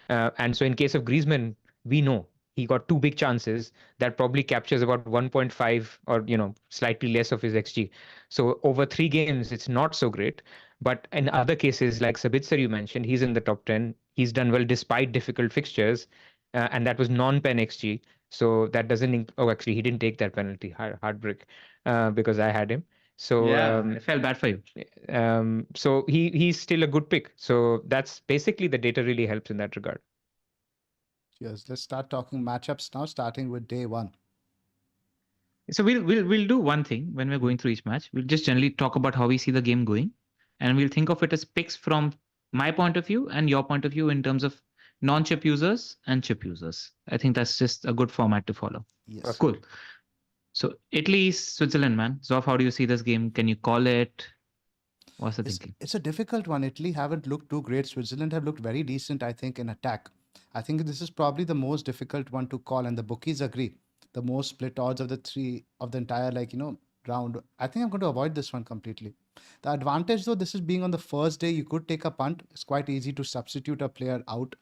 And so in case of Griezmann, we know he got two big chances that probably captures about 1.5 or slightly less of his XG. So over 3 games, it's not so great. But in other cases, like Sabitzer, you mentioned, he's in the top 10. He's done well despite difficult fixtures, and that was non-pen XG. So that doesn't. Actually, he didn't take that penalty. Heartbreak, because I had him. So I felt bad for you. So he's still a good pick. So that's basically the data really helps in that regard. Yes, let's start talking matchups now, starting with day 1. So we'll do one thing when we're going through each match. We'll just generally talk about how we see the game going, and we'll think of it as picks from my point of view and your point of view in terms of non-chip users and chip users. I think that's just a good format to follow. Yes. Cool. So Italy, Switzerland, man. Zoff, how do you see this game? Can you call it? What's the thinking? It's a difficult one. Italy haven't looked too great. Switzerland have looked very decent, I think, in attack. I think this is probably the most difficult one to call, and the bookies agree. The most split odds of the entire round. I think I'm going to avoid this one completely. The advantage, though, this is being on the first day. You could take a punt. It's quite easy to substitute a player out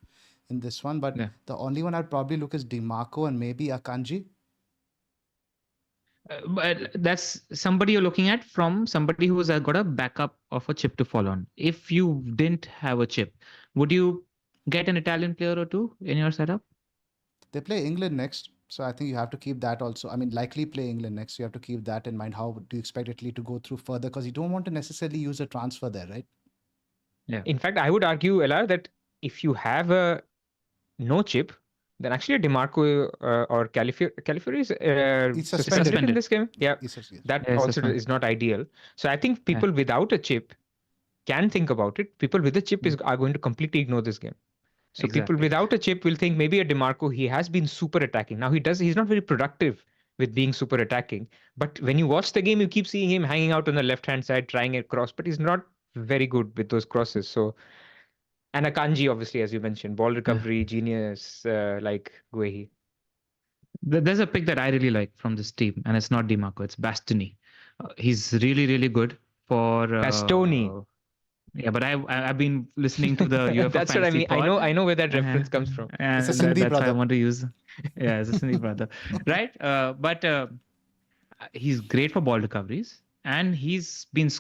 in this one, but the only one I'd probably look is Dimarco and maybe Akanji. But that's somebody you're looking at from somebody who's got a backup of a chip to fall on. If you didn't have a chip, would you get an Italian player or two in your setup? They play England next, so I think you have to keep that also. I mean, likely play England next, so you have to keep that in mind. How do you expect Italy to go through further? Because you don't want to necessarily use a transfer there, right? Yeah. In fact, I would argue, Ella, that if you have a no chip, then actually a Dimarco or Califieri is suspended in this game. Yeah, that also is not ideal. So I think people without a chip can think about it. People with a chip are going to completely ignore this game. So people without a chip will think maybe a Dimarco, he has been super attacking. Now he's not very productive with being super attacking. But when you watch the game, you keep seeing him hanging out on the left-hand side, trying a cross, but he's not very good with those crosses. So, and Akanji, obviously, as you mentioned, ball recovery, genius, like Guehi. There's a pick that I really like from this team, and it's not Dimarco, it's Bastoni. He's really, really good for... Bastoni. Yeah, but I've been listening to the UEFA That's what I mean. Pod. I know where that reference comes from. It's a Sindhi brother. That's why I want to use. Yeah, it's a Sindhi brother, right? But he's great for ball recoveries, and he's been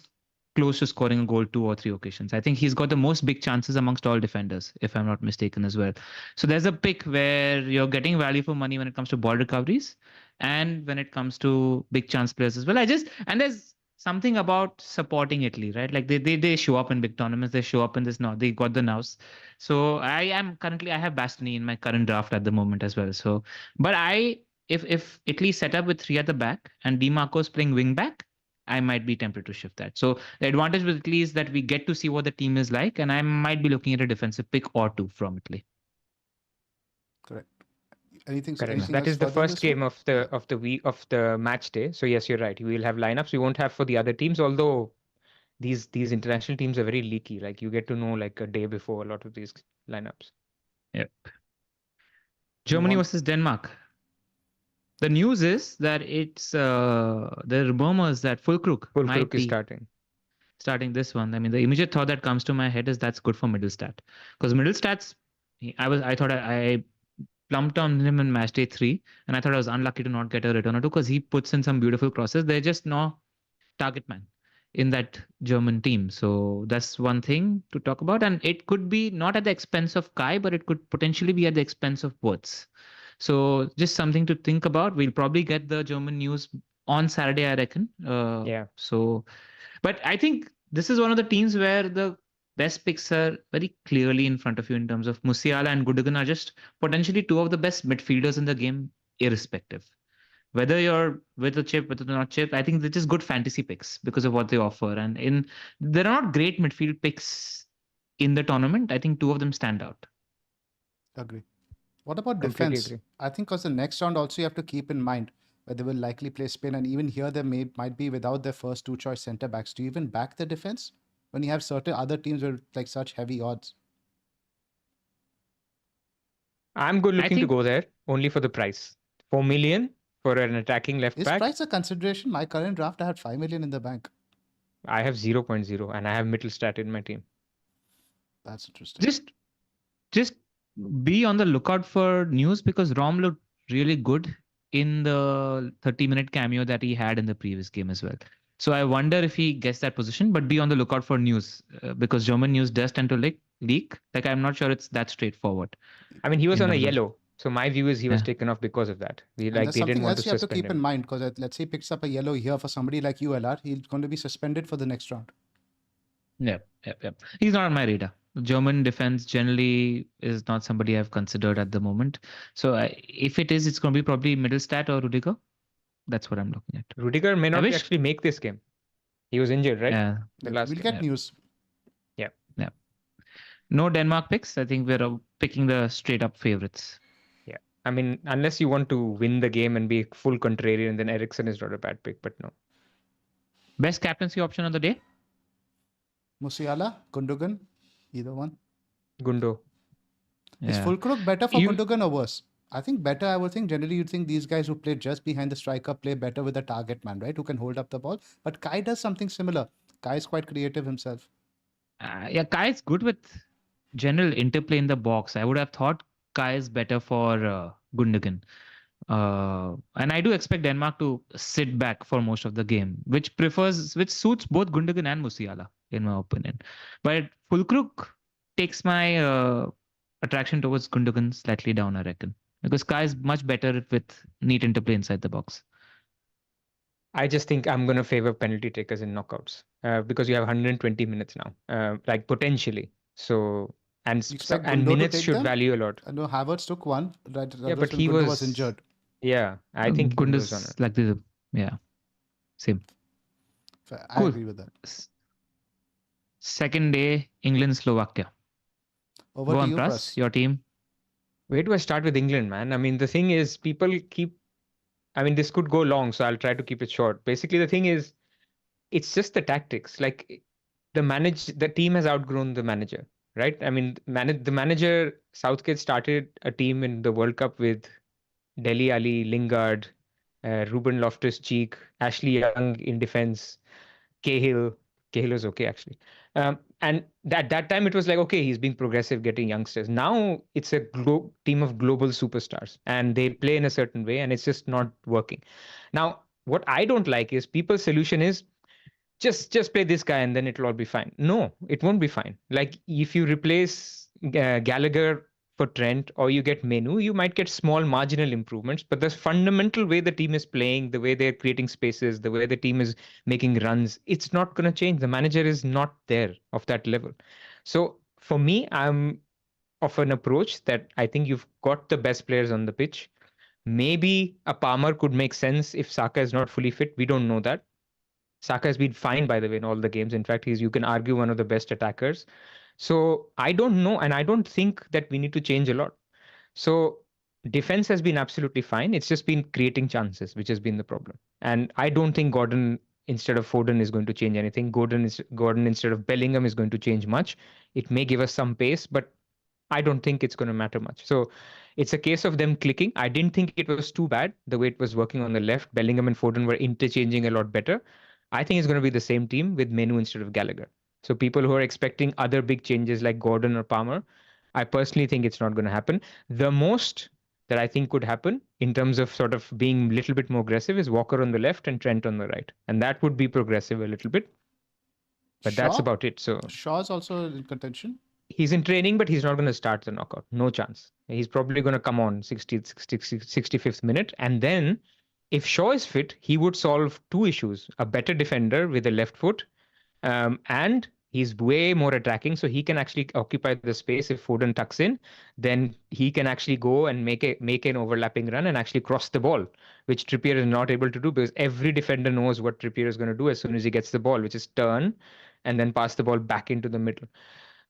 close to scoring a goal 2 or 3 occasions. I think he's got the most big chances amongst all defenders, if I'm not mistaken as well. So there's a pick where you're getting value for money when it comes to ball recoveries, and when it comes to big chance players as well. And there's something about supporting Italy, right? Like they show up in big tournaments, they show up in this now, they got the nows. So I have Bastoni in my current draft at the moment as well. So, but if Italy set up with 3 at the back and Dimarco's playing wing back, I might be tempted to shift that. So the advantage with Italy is that we get to see what the team is like, and I might be looking at a defensive pick or two from Italy. Correct. Anything Correct. else That is the further on first this game one? of the match day. So yes, you're right. We will have lineups. We won't have for the other teams, although these international teams are very leaky. Like you get to know like a day before a lot of these lineups. Yep. Germany versus Denmark. The news is that it's the rumors that Fulkrug might is be starting this one. I mean, the immediate thought that comes to my head is that's good for Middlestat, because Middlestat's I thought I plumped on him in Matchday 3, and I thought I was unlucky to not get a return or two because he puts in some beautiful crosses. They're just no target man in that German team. So that's one thing to talk about. And it could be not at the expense of Kai, but it could potentially be at the expense of Wirtz. So just something to think about. We'll probably get the German news on Saturday, I reckon. Yeah. So, but I think this is one of the teams where the best picks are very clearly in front of you in terms of Musiala and Gundogan are just potentially two of the best midfielders in the game, irrespective. Whether you're with a chip, whether not chip, I think they're just good fantasy picks because of what they offer. And there are not great midfield picks in the tournament. I think two of them stand out. Agree. What about Completely defense? agree. I think because the next round also you have to keep in mind where they will likely play Spain, and even here they might be without their first two choice centre backs. Do you even back the defense when you have certain other teams with like such heavy odds? I'm good looking to go there only for the price. 4 million for an attacking left back. Is price a consideration? My current draft, I had 5 million in the bank. I have 0.0 and I have Middlestat in my team. That's interesting. Just be on the lookout for news, because Rom looked really good in the 30-minute cameo that he had in the previous game as well. So I wonder if he gets that position, but be on the lookout for news because German news does tend to leak. Like, I'm not sure it's that straightforward. I mean, he was on a yellow. So my view is he was taken off because of that. They didn't want to suspend him. You have to keep in mind, because let's say he picks up a yellow here for somebody like you, LR, he's going to be suspended for the next round. Yep. He's not on my radar. German defense generally is not somebody I've considered at the moment. So if it is, it's going to be probably Middlestat or Rudiger. That's what I'm looking at. Rudiger may not actually make this game. He was injured, right? Yeah. We'll get news. Yeah. No Denmark picks. I think we're picking the straight up favorites. Yeah. I mean, unless you want to win the game and be full contrarian, then Eriksen is not a bad pick, but no. Best captaincy option of the day? Musiala, Gundogan, either one. Gundo. Yeah. Is Fulkrug better for Gundogan or worse? I think better. I would think generally you'd think these guys who play just behind the striker play better with a target man, right? Who can hold up the ball. But Kai does something similar. Kai is quite creative himself. Kai is good with general interplay in the box. I would have thought Kai is better for Gundogan. And I do expect Denmark to sit back for most of the game, which suits both Gundogan and Musiala, in my opinion. But Fulkrug takes my attraction towards Gundogan slightly down, I reckon, because Kai is much better with neat interplay inside the box. I just think I'm going to favor penalty takers in knockouts because you have 120 minutes now, like potentially. So and minutes should value a lot. I know Havertz took one, right? Yeah, but he was injured. Yeah, I think Gundogan's on it. Like the same. I agree with that. Second day, England, Slovakia. Over to you, Pras, your team. Where do I start with England, man? I mean, the thing is, this could go long, so I'll try to keep it short. Basically, the thing is, it's just the tactics. Like the team has outgrown the manager, right? I mean, the manager, Southgate started a team in the World Cup with Dele Alli, Lingard, Ruben Loftus-Cheek, Ashley Young in defense, Cahill. Cahill was okay, actually. And at that time, it was like, okay, he's being progressive, getting youngsters. Now it's a team of global superstars, and they play in a certain way, and it's just not working. Now, what I don't like is people's solution is just play this guy and then it'll all be fine. No, it won't be fine. Like if you replace Gallagher for Trent or you get Menu, you might get small marginal improvements, but the fundamental way the team is playing, the way they're creating spaces, the way the team is making runs, it's not going to change. The manager is not there of that level. So for me, I'm of an approach that I think you've got the best players on the pitch. Maybe a Palmer could make sense if Saka is not fully fit. We don't know that. Saka has been fine, by the way, in all the games. In fact, you can argue one of the best attackers. So I don't know, and I don't think that we need to change a lot. So defense has been absolutely fine. It's just been creating chances, which has been the problem. And I don't think Gordon instead of Foden is going to change anything. Gordon instead of Bellingham is going to change much. It may give us some pace, but I don't think it's going to matter much. So it's a case of them clicking. I didn't think it was too bad the way it was working on the left. Bellingham and Foden were interchanging a lot better. I think it's going to be the same team with Menu instead of Gallagher. So people who are expecting other big changes like Gordon or Palmer, I personally think it's not going to happen. The most that I think could happen in terms of sort of being a little bit more aggressive is Walker on the left and Trent on the right. And that would be progressive a little bit. But that's about it. So Shaw's also in contention. He's in training, but he's not going to start the knockout. No chance. He's probably going to come on 65th minute. And then if Shaw is fit, he would solve two issues. A better defender with a left foot. And he's way more attacking. So he can actually occupy the space. If Foden tucks in, then he can actually go and make an overlapping run and actually cross the ball, which Trippier is not able to do because every defender knows what Trippier is going to do as soon as he gets the ball, which is turn and then pass the ball back into the middle.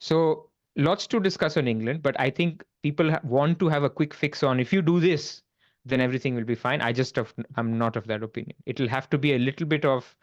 So lots to discuss on England, but I think people want to have a quick fix on if you do this, then everything will be fine. I'm not of that opinion. It'll have to be a little bit of,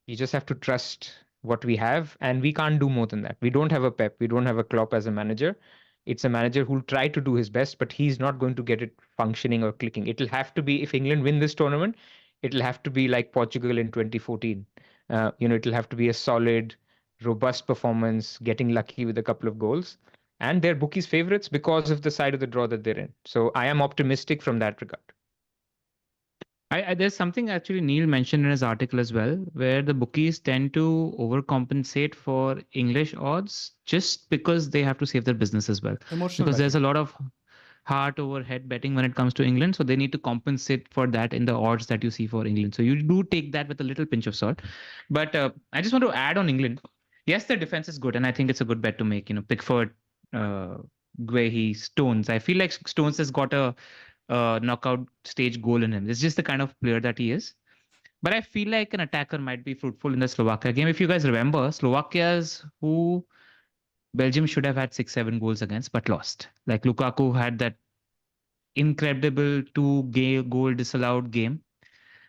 you just have to trust what we have, and we can't do more than that. We don't have a Pep, we don't have a Klopp as a manager. It's a manager who'll try to do his best, but he's not going to get it functioning or clicking. It'll have to be, if England win this tournament, it'll have to be like Portugal in 2014. It'll have to be a solid, robust performance, getting lucky with a couple of goals. And they're bookies' favorites because of the side of the draw that they're in. So I am optimistic from that regard. There's something actually Neil mentioned in his article as well, where the bookies tend to overcompensate for English odds just because they have to save their business as well. Emotional because there's betting. a lot of heart over head betting when it comes to England. So they need to compensate for that in the odds that you see for England. So you do take that with a little pinch of salt. But I just want to add on England. Yes, their defense is good, and I think it's a good bet to make. Pickford, Guehi, Stones. I feel like Stones has got a knockout stage goal in him. It's just the kind of player that he is. But I feel like an attacker might be fruitful in the Slovakia game. If you guys remember, Slovakia's who Belgium should have had 6-7 goals against, but lost. Like Lukaku had that incredible 2-goal disallowed game.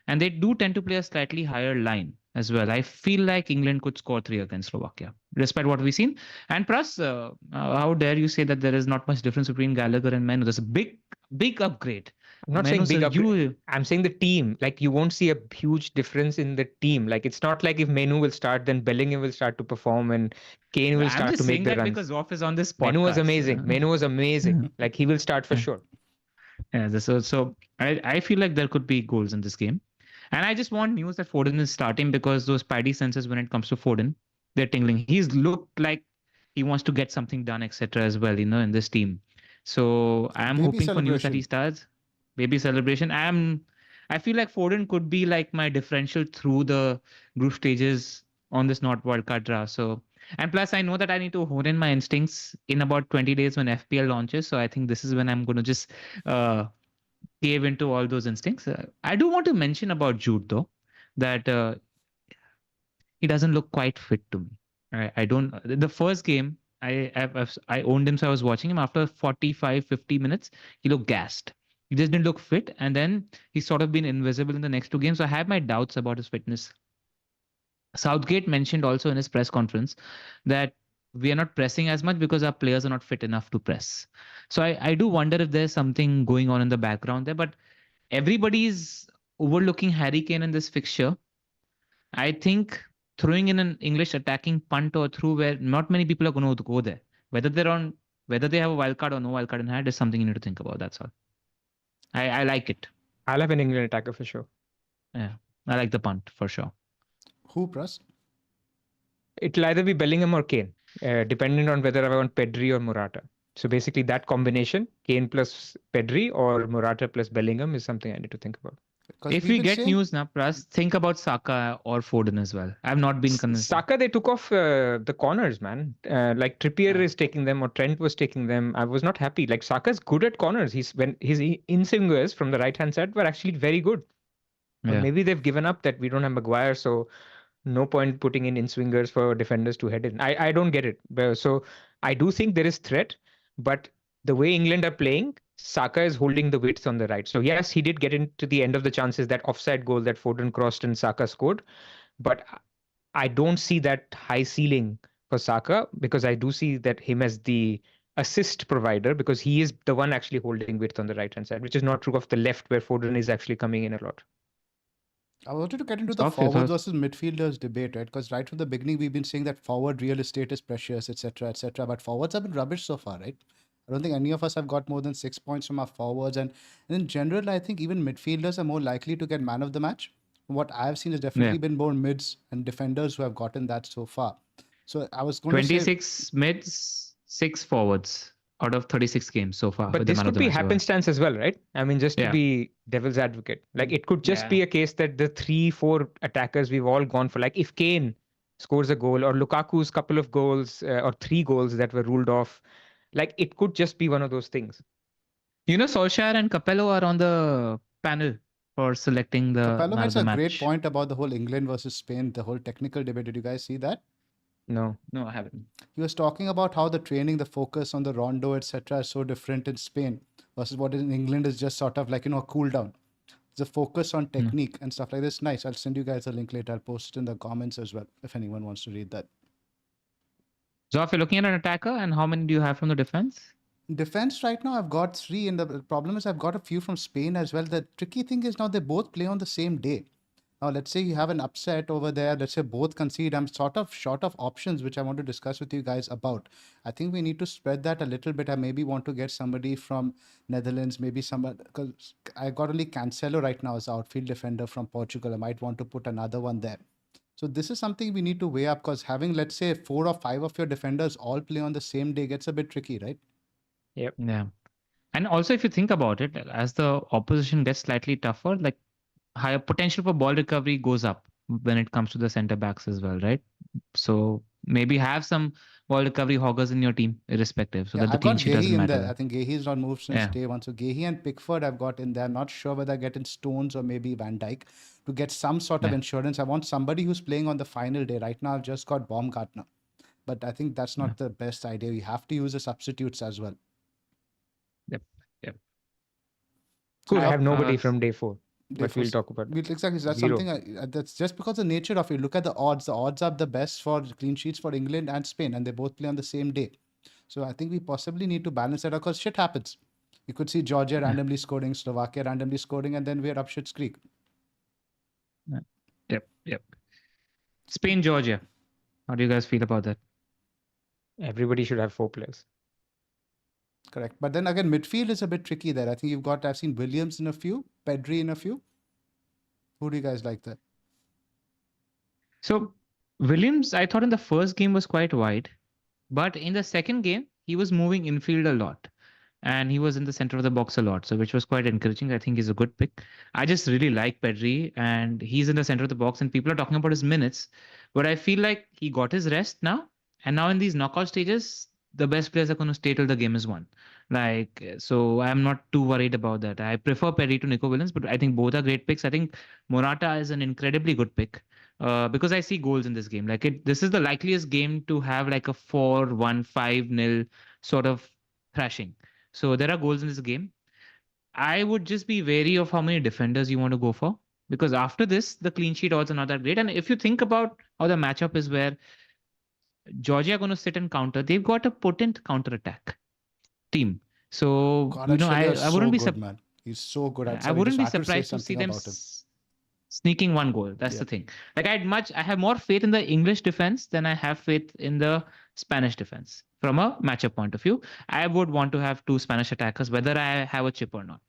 And they do tend to play a slightly higher line as well. I feel like England could score 3 against Slovakia, despite what we've seen. And plus, how dare you say that there is not much difference between Gallagher and Menu? There's a big upgrade. I'm not saying big upgrade. I'm saying the team. Like you won't see a huge difference in the team. Like it's not like if Menu will start, then Bellingham will start to perform and Kane will start to make the runs. Because Zoff is on this podcast. Menu was amazing. Menu was amazing. Like he will start for sure. Yeah. So I feel like there could be goals in this game. And I just want news that Foden is starting because those spidey senses when it comes to Foden, they're tingling. He's looked like he wants to get something done, etc. as well, in this team. So I'm hoping for news that he starts. Baby celebration. I feel like Foden could be like my differential through the group stages on this not wildcard draw. So, and plus I know that I need to hone in my instincts in about 20 days when FPL launches. So I think this is when I'm going to just cave into all those instincts. I do want to mention about Jude though, that he doesn't look quite fit to me. I don't. The first game I owned him, so I was watching him. After 45-50 minutes, he looked gassed. He just didn't look fit, and then he's sort of been invisible in the next 2 games. So I have my doubts about his fitness. Southgate mentioned also in his press conference that we are not pressing as much because our players are not fit enough to press. So I do wonder if there's something going on in the background there, but everybody's overlooking Harry Kane in this fixture. I think throwing in an English attacking punt or through where not many people are going to go there. Whether they have a wildcard or no wildcard in hand is something you need to think about. That's all. I like it. I'll have an England attacker for sure. Yeah, I like the punt for sure. Who, Pras? It'll either be Bellingham or Kane, depending on whether I want Pedri or Morata. So basically that combination, Kane plus Pedri or Morata plus Bellingham is something I need to think about. If we get news now, Pras, think about Saka or Foden as well. I've not been convinced. Saka, they took off the corners, man. Like Trippier is taking them or Trent was taking them. I was not happy. Like Saka's good at corners. His in-swingers from the right-hand side were actually very good. Yeah. Maybe they've given up that we don't have Maguire, so No point putting in swingers for defenders to head in. I don't get it. So I do think there is threat, but the way England are playing, Saka is holding the width on the right. So yes, he did get into the end of the chances, that offside goal that Foden crossed and Saka scored, but I don't see that high ceiling for Saka, because I do see that him as the assist provider, because he is the one actually holding width on the right hand side, which is not true of the left, where Foden is actually coming in a lot. I wanted to get into the Soft, your forwards thoughts? versus midfielders debate, right? Because right from the beginning, we've been saying that forward real estate is precious, etc., etc. But forwards have been rubbish so far, right? I don't think any of us have got more than 6 points from our forwards. And in general, I think even midfielders are more likely to get man of the match. What I've seen has definitely been more mids and defenders who have gotten that so far. So I was going to say 26 mids, 6 forwards out of 36 games so far But with the this man of could the be match award. happenstance as well, right? I mean, just to Yeah. be devil's advocate, like it could just Yeah. be a case that the 3-4 attackers we've all gone for, like if Kane scores a goal, or Lukaku's couple of goals, or 3 goals that were ruled off, like it could just be one of those things. You know, Solskjaer and Capello are on the panel for selecting the Capello man of makes the a match. great point about the whole England versus Spain, the whole technical debate. Did you guys see that? No. No, I haven't. He was talking about how the training, the focus on the rondo, etc., is so different in Spain versus what in England is just sort of like, a cool down. The focus on technique and stuff like this. Nice. I'll send you guys a link later. I'll post it in the comments as well if anyone wants to read that. So if you're looking at an attacker, and how many do you have from the defense? Defense right now, I've got 3, and the problem is I've got a few from Spain as well. The tricky thing is now they both play on the same day. Now, let's say you have an upset over there. Let's say both concede. I'm sort of short of options, which I want to discuss with you guys about. I think we need to spread that a little bit. I maybe want to get somebody from Netherlands, maybe somebody, because I got only Cancelo right now as outfield defender from Portugal. I might want to put another one there. So this is something we need to weigh up, because having, let's say, 4 or 5 of your defenders all play on the same day gets a bit tricky, right? Yep. Yeah. And also, if you think about it, as the opposition gets slightly tougher, like higher potential for ball recovery goes up when it comes to the center backs as well, right? So maybe have some ball recovery hoggers in your team, irrespective, so Yeah, that the I've clean got sheet doesn't Gehi in matter. there. I think Gehi's not moved since Yeah. day one. So Gehi and Pickford I've got in there. Not sure whether I get in Stones or maybe Van Dijk to get some sort of Yeah. insurance. I want somebody who's playing on the final day. Right now I've just got Baumgartner. But I think that's not the best idea. You have to use the substitutes as well. Yep. Yep. Cool. I Now, have nobody from day 4, but Therefore, we'll talk about that. exactly. So that's Zero. something that's just because the nature of it. Look at the odds. The odds are the best for clean sheets for England and Spain, and they both play on the same day. So I think we possibly need to balance that out, because shit happens. You could see Georgia randomly scoring, Slovakia randomly scoring, and then we're up shit's creek. Yep. Yep. Spain, Georgia. How do you guys feel about that? Everybody should have 4 players. Correct. But then again, midfield is a bit tricky there. I think I've seen Williams in a few, Pedri in a few. Who do you guys like there? So Williams, I thought in the first game was quite wide, but in the second game, he was moving infield a lot. And he was in the center of the box a lot, so which was quite encouraging. I think he's a good pick. I just really like Pedri, and he's in the center of the box, and people are talking about his minutes, but I feel like he got his rest now, and now in these knockout stages, the best players are going to stay till the game is won. Like, so I'm not too worried about that. I prefer Pedri to Nico Williams, but I think both are great picks. I think Morata is an incredibly good pick. Because I see goals in this game. This is the likeliest game to have like a 4-1, 5-0 sort of thrashing. So there are goals in this game. I would just be wary of how many defenders you want to go for, because after this, the clean sheet odds are not that great. And if you think about how the matchup is, where Georgia are going to sit and counter, they've got a potent counter attack team. So I wouldn't be man. He's so good. I wouldn't be surprised to see them sneaking one goal. That's the thing. Like I have more faith in the English defense than I have faith in the Spanish defense. From a matchup point of view, I would want to have 2 Spanish attackers, whether I have a chip or not.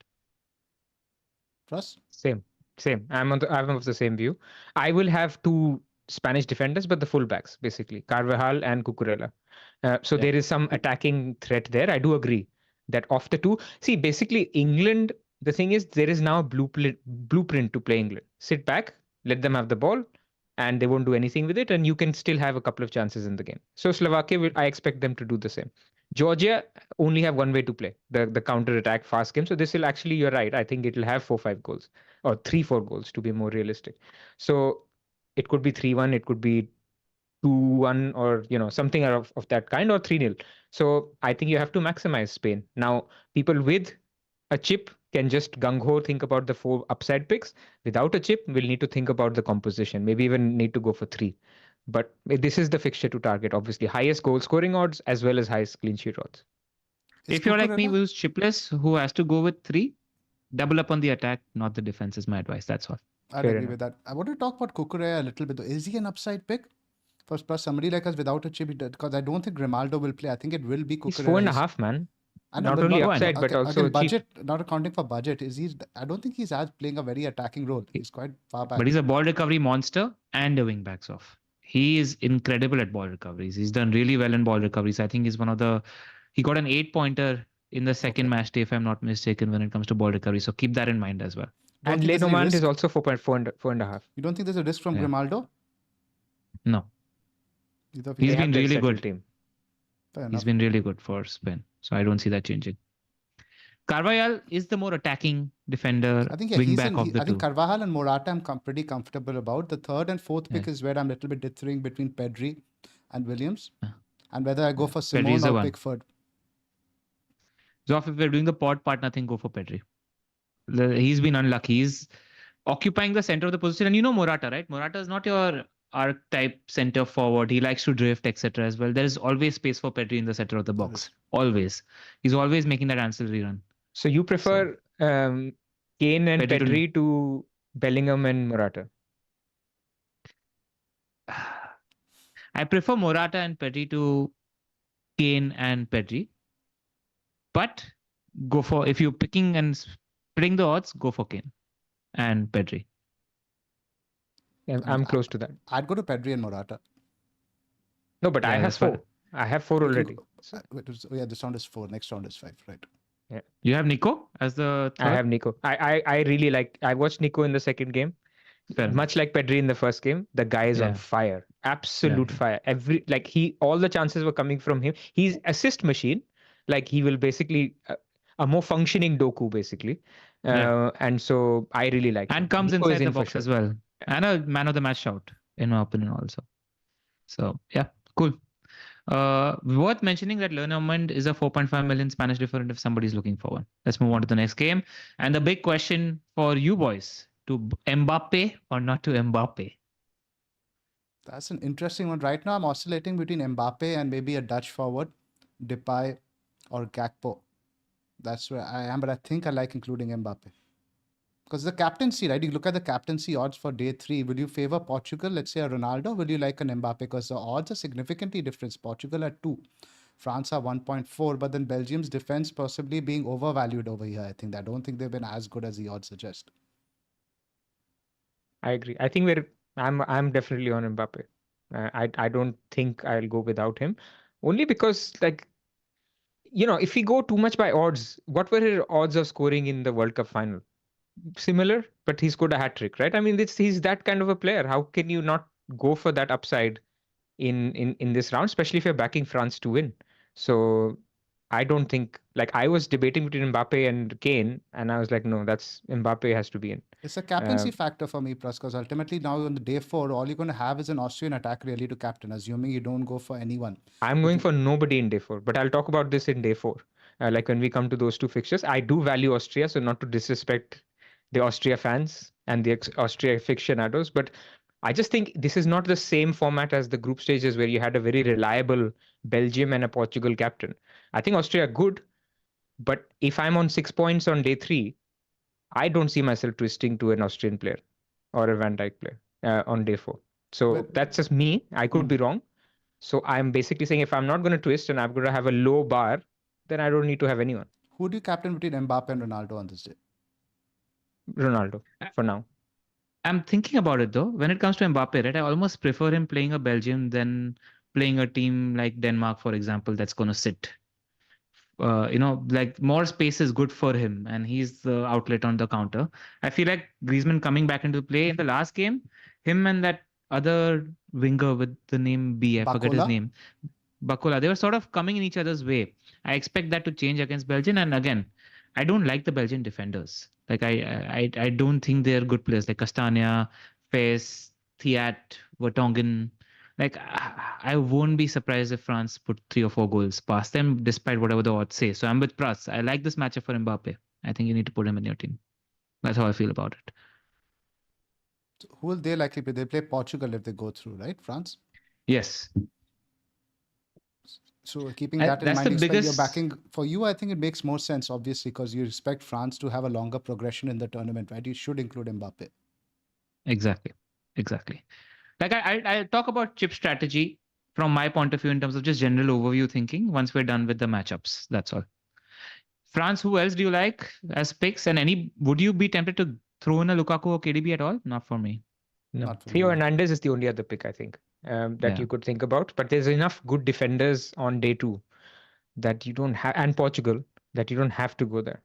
Trust? Same. I'm of the same view. I will have 2 Spanish defenders, but the fullbacks, basically Carvajal and Cucurella. So there is some attacking threat there. I do agree that of the 2, see, basically England, the thing is, there is now a blueprint to play England. Sit back, let them have the ball, and they won't do anything with it, and you can still have a couple of chances in the game. So Slovakia, I expect them to do the same. Georgia only have one way to play, the counter-attack fast game. So this will actually, you're right, I think it will have 4-5 goals, or 3-4 goals to be more realistic. So It could be 3-1, it could be 2-1, or something of that kind, or 3-0. So I think you have to maximize Spain. Now, people with a chip can just gung-ho think about the 4 upside picks. Without a chip, we'll need to think about the composition, maybe even need to go for 3. But this is the fixture to target, obviously. Highest goal scoring odds as well as highest clean sheet odds. If you're like me, who's chipless, who has to go with 3, double up on the attack, not the defense is my advice. That's all. I'd agree with that. I want to talk about Kukurea a little bit though. Is he an upside pick? Plus somebody like us without a chip, because I don't think Grimaldo will play. I think it will be Kukurea. He's 4.5, man. Not only upside, but also budget. Not accounting for budget, I don't think he's as playing a very attacking role. He's quite far back. But he's a ball recovery monster and a wing backs off. He is incredible at ball recoveries. He's done really well in ball recoveries. I think he's one of the. He got an 8-pointer in the second match day, if I'm not mistaken, when it comes to ball recovery. So keep that in mind as well. And Lenormand is also 4.5. You don't think there's a risk from Grimaldo? No. He's been really good. Team. He's been really good for Spain. So I don't see that changing. Carvajal is the more attacking defender, wing back of the two. I think Carvajal and Morata I'm pretty comfortable about. The third and fourth pick is where I'm a little bit differing between Pedri and Williams. And whether I go for Simone or Pickford. So if we're doing the pod part, nothing, go for Pedri. He's been unlucky. He's occupying the center of the position. And Morata, right? Morata is not your archetype center forward. He likes to drift, etc. as well. There is always space for Pedri in the center of the box. Always. He's always making that ancillary run. So you prefer Kane and Pedri to Bellingham and Morata? I prefer Morata and Pedri to Kane and Pedri. But go for, if you're picking and splitting the odds, go for Kane and Pedri. I'm close to that. I'd go to Pedri and Morata. No, but I have 4. I have 4 already. This round is 4. Next round is 5, right? Yeah. You have Nico as the third? I have Nico. I really like. I watched Nico in the second game. Much like Pedri in the first game, the guy is on fire. Absolute fire. All the chances were coming from him. He's assist machine. Like he will basically a more functioning Doku basically. And so I really like. And comes Nico inside the box as well. And a man of the match shout, in my opinion, also. So yeah, cool. Worth mentioning that Lenormand is a 4.5 million Spanish different if somebody's looking for one. Let's move on to the next game. And the big question for you boys, to Mbappe or not to Mbappe? That's an interesting one. Right now, I'm oscillating between Mbappe and maybe a Dutch forward, Depay or Gakpo. That's where I am, but I think I like including Mbappe. Because the captaincy, right? You look at the captaincy odds for day 3. Will you favor Portugal, let's say a Ronaldo? Will you like an Mbappe? Because the odds are significantly different. Portugal at 2, France are 1.4, but then Belgium's defense possibly being overvalued over here. I think I don't think they've been as good as the odds suggest. I agree. I think I'm definitely on Mbappe. I don't think I'll go without him, only because if we go too much by odds, what were his odds of scoring in the World Cup final? Similar, but he scored a hat-trick, right? I mean, he's that kind of a player. How can you not go for that upside in this round, especially if you're backing France to win? So I don't think, I was debating between Mbappe and Kane, and I was like, no, that's Mbappe has to be in. It's a captaincy factor for me, plus, because ultimately now on the day 4, all you're going to have is an Austrian attack really to captain, assuming you don't go for anyone. I'm going for nobody in day 4, but I'll talk about this in day 4. When we come to those 2 fixtures, I do value Austria, so not to disrespect the Austria fans and the Austria aficionados, but I just think this is not the same format as the group stages where you had a very reliable Belgium and a Portugal captain. I think Austria are good, but if I'm on 6 points on day 3, I don't see myself twisting to an Austrian player or a Van Dijk player on day 4. So that's just me. I could be wrong. So I'm basically saying if I'm not going to twist and I'm going to have a low bar, then I don't need to have anyone. Who do you captain between Mbappe and Ronaldo on this day? Ronaldo for now. I'm thinking about it though. When it comes to Mbappe, right, I almost prefer him playing a Belgium than playing a team like Denmark, for example, that's going to sit. More space is good for him, and he's the outlet on the counter. I feel like Griezmann coming back into play in the last game, him and that other winger with the name B, I forget his name, Bakola, they were sort of coming in each other's way. I expect that to change against Belgium, and again, I don't like the Belgian defenders. I don't think they're good players like Castagna, Fes, Thiat, Vertonghen. Like, I won't be surprised if France put 3 or 4 goals past them, despite whatever the odds say. So I'm with Pras. I like this matchup for Mbappe. I think you need to put him in your team. That's how I feel about it. So who will they likely play? They play Portugal if they go through, right? France. Yes. So keeping that in That's mind, the explain your biggest. backing for you. I think it makes more sense, obviously, because you expect France to have a longer progression in the tournament, right? You should include Mbappe. Exactly. Like I talk about chip strategy from my point of view in terms of just general overview thinking once we're done with the matchups. That's all. France, who else do you like as picks? And would you be tempted to throw in a Lukaku or KDB at all? Not for me. No, Not for me, Theo no. Hernandez is the only other pick I think that Yeah. you could think about. But there's enough good defenders on day 2 that you don't have, and Portugal, that you don't have to go there.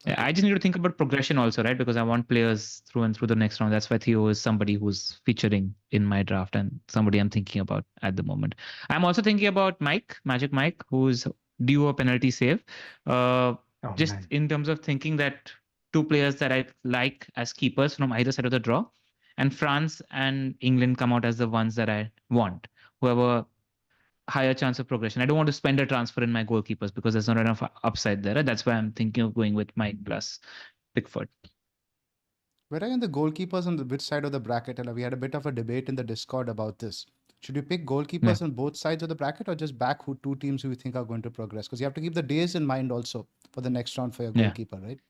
Yeah, Okay. I just need to think about progression also, right? Because I want players through and through the next round. That's why Theo is somebody who's featuring in my draft and somebody I'm thinking about at the moment. I'm also thinking about Magic Mike, who's due a penalty save. Just Man. in terms of thinking that 2 players that I like as keepers from either side of the draw, and France and England come out as the ones that I want. Whoever higher chance of progression. I don't want to spend a transfer in my goalkeepers because there's not enough upside there. That's why I'm thinking of going with Mike plus Pickford. Where are you in the goalkeepers on the which side of the bracket? And we had a bit of a debate in the Discord about this. Should you pick goalkeepers on both sides of the bracket or just back who 2 teams who you think are going to progress? Because you have to keep the days in mind also for the next round for your Yeah. goalkeeper, right?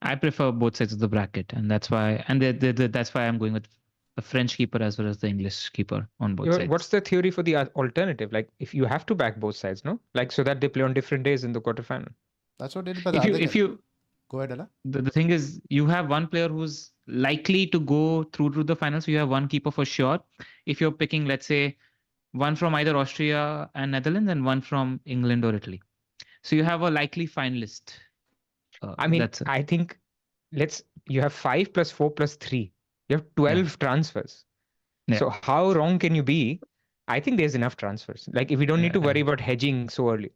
I prefer both sides of the bracket, and that's why, that's why I'm going with the French keeper as well as the English keeper on both sides. What's the theory for the alternative? Like, if you have to back both sides, no? Like, so that they play on different days in the quarterfinal. That's what it is. But If you go ahead, Ella. the thing is, you have one player who's likely to go through to the finals. So you have one keeper for sure. If you're picking, let's say, one from either Austria and Netherlands and one from England or Italy. So you have a likely finalist. I mean, That's it. I think you have 5 plus 4 plus 3. You have 12 transfers. Yeah. So how wrong can you be? I think there's enough transfers. Like, if we don't need to worry about hedging so early.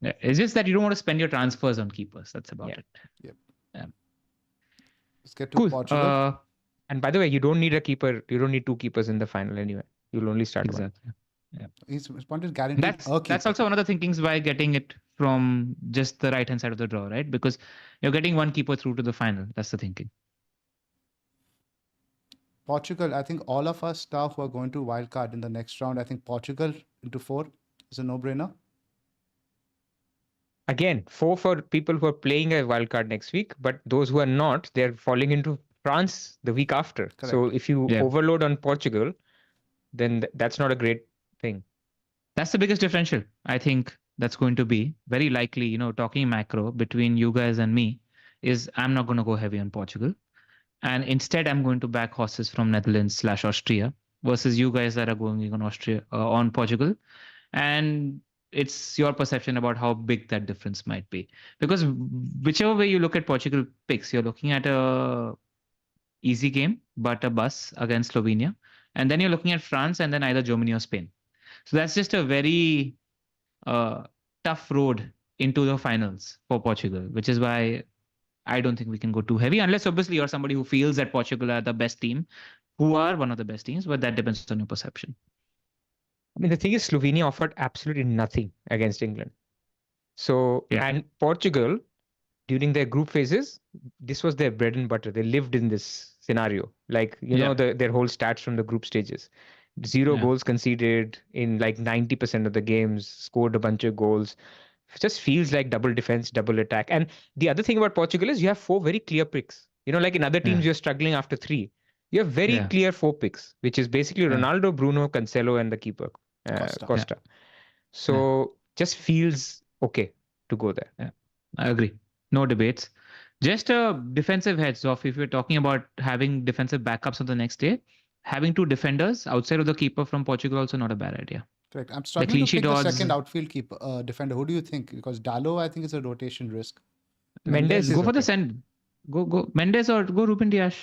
Yeah. It's just that you don't want to spend your transfers on keepers. That's about it. Yep. Yeah. Let's get to Cool. Portugal. And by the way, you don't need a keeper. You don't need 2 keepers in the final anyway. You'll only start one. Exactly. Yeah. His point is guaranteed. That's also one of the thinkings by getting it from just the right hand side of the draw, right? Because you're getting one keeper through to the final. That's the thinking. Portugal, I think all of us now who are going to wildcard in the next round, I think Portugal into 4 is a no-brainer. Again, 4 for people who are playing a wildcard next week, but those who are not, they're falling into France the week after. Correct. So if you overload on Portugal, then that's not a great thing. That's the biggest differential. I think that's going to be very likely, talking macro between you guys and me is I'm not going to go heavy on Portugal. And instead, I'm going to back horses from Netherlands/Austria versus you guys that are going on Portugal. And it's your perception about how big that difference might be. Because whichever way you look at Portugal picks, you're looking at a easy game, but a bus against Slovenia. And then you're looking at France and then either Germany or Spain. So that's just a very tough road into the finals for Portugal, which is why I don't think we can go too heavy, unless obviously you're somebody who feels that Portugal are the best team, who are one of the best teams, but that depends on your perception. I mean, the thing is, Slovenia offered absolutely nothing against England. So, and Portugal, during their group phases, this was their bread and butter. They lived in this scenario. Like, their whole stats from the group stages. 0 goals conceded in like 90% of the games, scored a bunch of goals. It just feels like double defense, double attack. And the other thing about Portugal is you have 4 very clear picks. Like in other teams, you're struggling after 3. You have very clear 4 picks, which is basically Ronaldo, Bruno, Cancelo, and the keeper, Costa. So just feels okay to go there. Yeah, I agree. No debates. Just a defensive heads off. If you're talking about having defensive backups on the next day, having 2 defenders outside of the keeper from Portugal also not a bad idea. Correct. I'm struggling to pick the second outfield keeper defender. Who do you think? Because Dalot, I think, is a rotation risk. Mendes go for the send. Go Mendes or go Ruben Dias.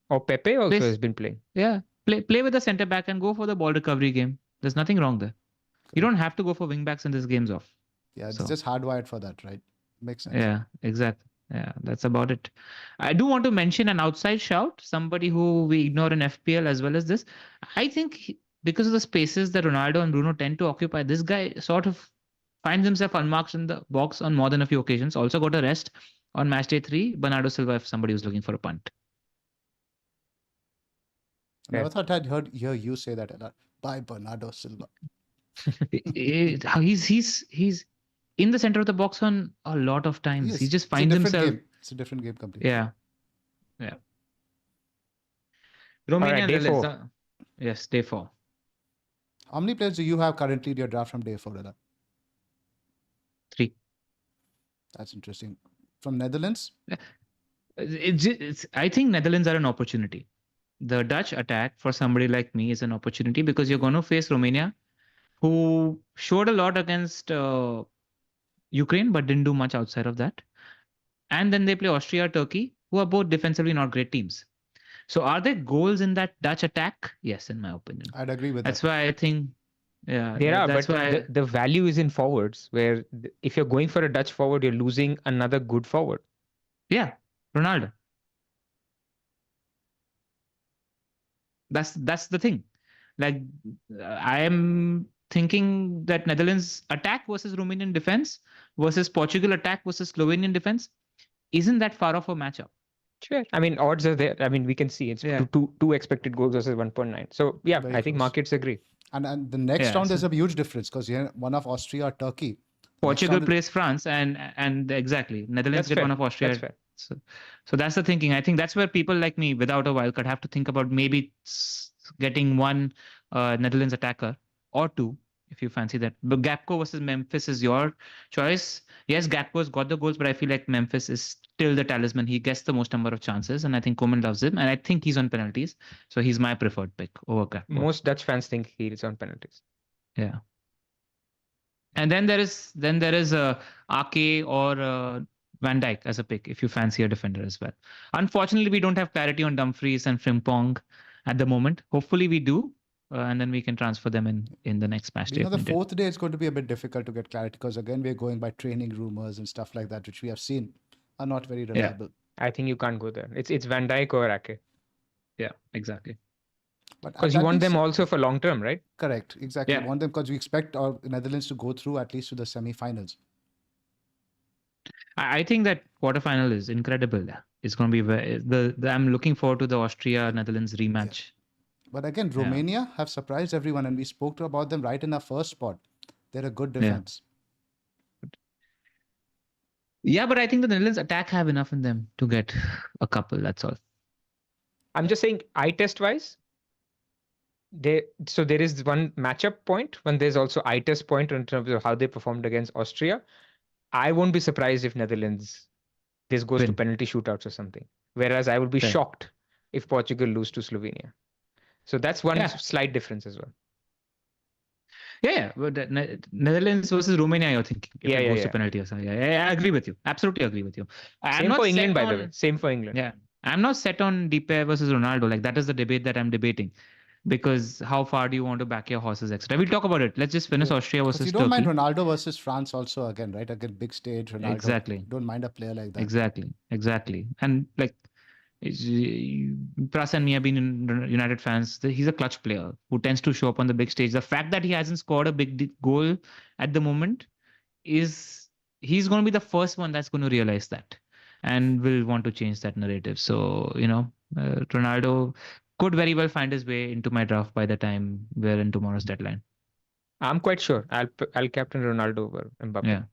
Or Pepe also has been playing. Yeah, play with the centre back and go for the ball recovery game. There's nothing wrong there. Correct. You don't have to go for wing backs in this game's off. Yeah, it's just hardwired for that, right? Makes sense. Yeah, exactly. Yeah, that's about it. I do want to mention an outside shout, somebody who we ignore in FPL as well as this. I think because of the spaces that Ronaldo and Bruno tend to occupy, this guy sort of finds himself unmarked in the box on more than a few occasions. Also got a rest on match day 3. Bernardo Silva, if somebody was looking for a punt. I never thought I'd hear you say that a lot. By Bernardo Silva. He's in the center of the box on a lot of times. Yes, He just it's a finds different himself. game. It's a different game completely. Yeah. Romania Alright, day Netherlands, 4. Yes, day 4. How many players do you have currently in your draft from day 4, Rada? 3. That's interesting. From Netherlands? I think Netherlands are an opportunity. The Dutch attack for somebody like me is an opportunity because you're going to face Romania, who showed a lot against Ukraine, but didn't do much outside of that. And then they play Austria, Turkey, who are both defensively not great teams. So are there goals in that Dutch attack? Yes, in my opinion. I'd agree with That's that. why I think, yeah, There are, that's but why. the value is in forwards, where if you're going for a Dutch forward, you're losing another good forward. Yeah, Ronaldo. That's the thing. Like, I am thinking that Netherlands attack versus Romanian defense versus Portugal attack versus Slovenian defense isn't that far off a matchup. Sure. I mean, odds are there. I mean, we can see it's Yeah. two expected goals versus 1.9. So yeah, Very I think close. markets agree. And the next Yeah, round, so- there's a huge difference because you have one of Austria or Turkey. Portugal round- plays France and exactly Netherlands That's get fair. one of Austria. That's fair. So that's the thinking. I think that's where people like me without a wildcard have to think about maybe getting one Netherlands attacker or two if you fancy that. But Gakpo versus Memphis is your choice. Yes, Gakpo's got the goals, but I feel like Memphis is still the talisman. He gets the most number of chances, and I think Koeman loves him, and I think he's on penalties, so he's my preferred pick over Gakpo. Most Dutch fans think he is on penalties. Yeah. And then there is Ake or Van Dijk as a pick if you fancy a defender as well. Unfortunately, we don't have clarity on Dumfries and Frimpong at the moment. Hopefully, we do, and then we can transfer them in the next match day. You know, if the needed. fourth day is going to be a bit difficult to get clarity because again, we're going by training rumors and stuff like that, which we have seen are not very reliable. I think you can't go there. It's Van Dijk or Ake. Yeah, exactly. But Because you that want being them said- also for long term, right? Correct, exactly. Yeah. We want them because we expect our Netherlands to go through at least to the semi-finals. I think that quarterfinal is incredible. It's going to be I'm looking forward to the Austria Netherlands rematch. But again, Romania have surprised everyone, and we spoke about them right in our first spot. They're a good defense. Yeah, but I think the Netherlands attack have enough in them to get a couple. That's all. I'm just saying, eye test wise, so there is one matchup point when there's also eye test point in terms of how they performed against Austria. I won't be surprised if Netherlands this goes to Win. penalty shootouts or something. Whereas I would be Fair. shocked if Portugal lose to Slovenia. So that's one Yeah. slight difference as well. Yeah, but Netherlands versus Romania, you're thinking. If Yeah, it yeah, goes yeah. to penalty or something. Yeah, I agree with you. Absolutely agree with you. I'm Same not for set England, by the way. on- Same for England. Yeah, I'm not set on Depay versus Ronaldo. Like that is the debate that I'm debating. Because how far do you want to back your horses, etc. We'll talk about it. Let's just finish Austria Because versus you don't Turkey. mind Ronaldo versus France also again, right? Again, big stage, Ronaldo. Exactly. Don't mind a player like that. Exactly. And like, Pras and me have been in United fans. He's a clutch player who tends to show up on the big stage. The fact that he hasn't scored a big goal at the moment is he's going to be the first one that's going to realize that and will want to change that narrative. So, Ronaldo could very well find his way into my draft by the time we're in tomorrow's deadline. I'm quite sure. I'll captain Ronaldo over Mbappe. Yeah.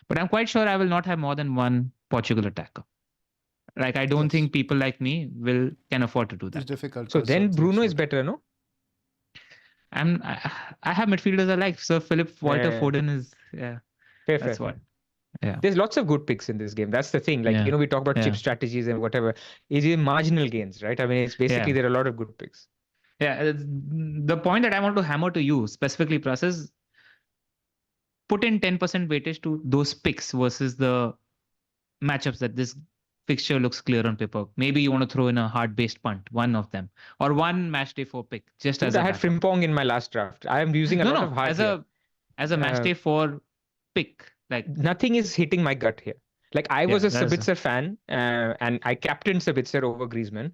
But I'm quite sure I will not have more than one Portugal attacker. Like, I don't Yes. think people like me can afford to do It's that. difficult. So 'cause then of Bruno things is like- better, no? I have midfielders I like. Sir Philip Walter Yeah. Foden is Fair, that's fair. what. Yeah. There's lots of good picks in this game. That's the thing. Like, Yeah. we talk about Yeah. chip strategies and whatever. It's marginal gains, right? I mean, it's basically Yeah. there are a lot of good picks. Yeah, the point that I want to hammer to you specifically, Pras, is put in 10% weightage to those picks versus the matchups that this fixture looks clear on paper. Maybe you want to throw in a hard-based punt, one of them, or one match day 4 pick, just Dude, as I a had backup. Frimpong in my last draft. I am using a lot of heart as here. a match Uh, day 4 pick. Like, Nothing is hitting my gut here. Like I was Yeah, a that is Sabitzer fan, and I captained Sabitzer over Griezmann,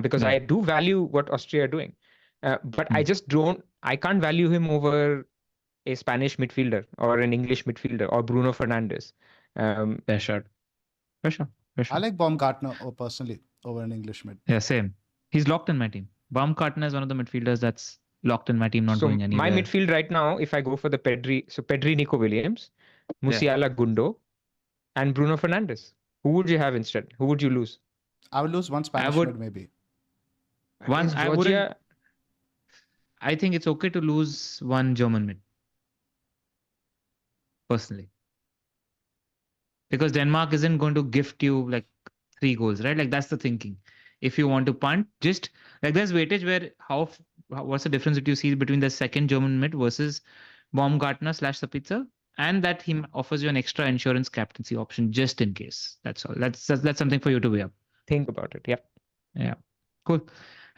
because Hmm. I do value what Austria are doing. But I Hmm. just don't. I can't value him over a Spanish midfielder or an English midfielder or Bruno Fernandes. Um, For sure. For sure. For I sure. like Baumgartner personally over an English mid. Yeah, same. He's locked in my team. Baumgartner is one of the midfielders that's locked in my team, not so going my anywhere. midfield right now, if I go for the Pedri, so Pedri, Nico Williams, Yeah. Musiala, Gundo, and Bruno Fernandes. Who would you have instead? Who would you lose? I would lose one I Spanish would mid maybe. Is I wouldn't. Georgia? I think it's okay to lose one German mid, personally, because Denmark isn't going to gift you like 3 goals, right? Like that's the thinking. If you want to punt, just like there's weightage where what's the difference that you see between the second German mid versus Baumgartner / Sapitzer, and that he offers you an extra insurance captaincy option just in case. That's all. That's something for you to weigh up. Think about it. Yeah. Yeah, cool.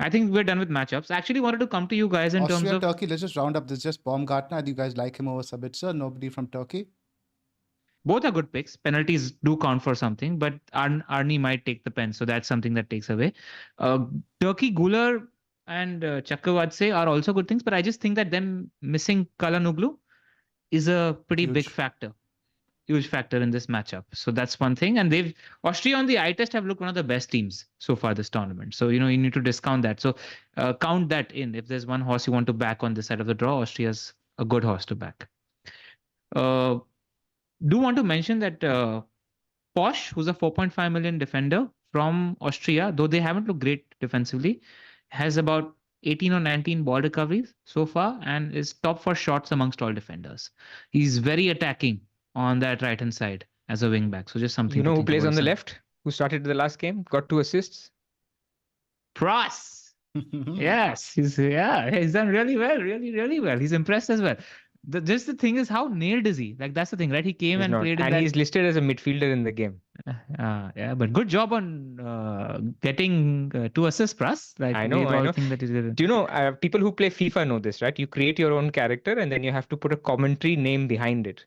I think we're done with matchups. I actually wanted to come to you guys in terms Austria, of Turkey, let's just round up. This is just Baumgartner. Do you guys like him over Sabitzer? Nobody from Turkey? both are good picks. Penalties do count for something, but Arnie might take the pen, so that's something that takes away. Turkey, Guler, and Chakravartse are also good things, but I just think that them missing Kalanoglu is a pretty big Huge. factor, huge factor in this matchup. So that's one thing. And Austria on the eye test have looked one of the best teams so far this tournament. So you need to discount that. So count that in. If there's one horse you want to back on this side of the draw, Austria's a good horse to back. Uh, do want to mention that Posh, who's a 4.5 million defender from Austria, though they haven't looked great defensively, has about 18 or 19 ball recoveries so far and is top for shots amongst all defenders. He's very attacking on that right hand side as a wing back. So just something You to know who think plays about. on the left? Who started the last game? Got 2 assists. Pras. Yes, he's done really well, really well. He's impressed as well. Just the thing is, how nailed is he? Like that's the thing, right? He came He's and not, played in and that. he's listed as a midfielder in the game. Yeah, but good job on getting 2 assists, Pras. Like I we know, all I know. think that he did. Do you know, people who play FIFA know this, right? You create your own character and then you have to put a commentary name behind it.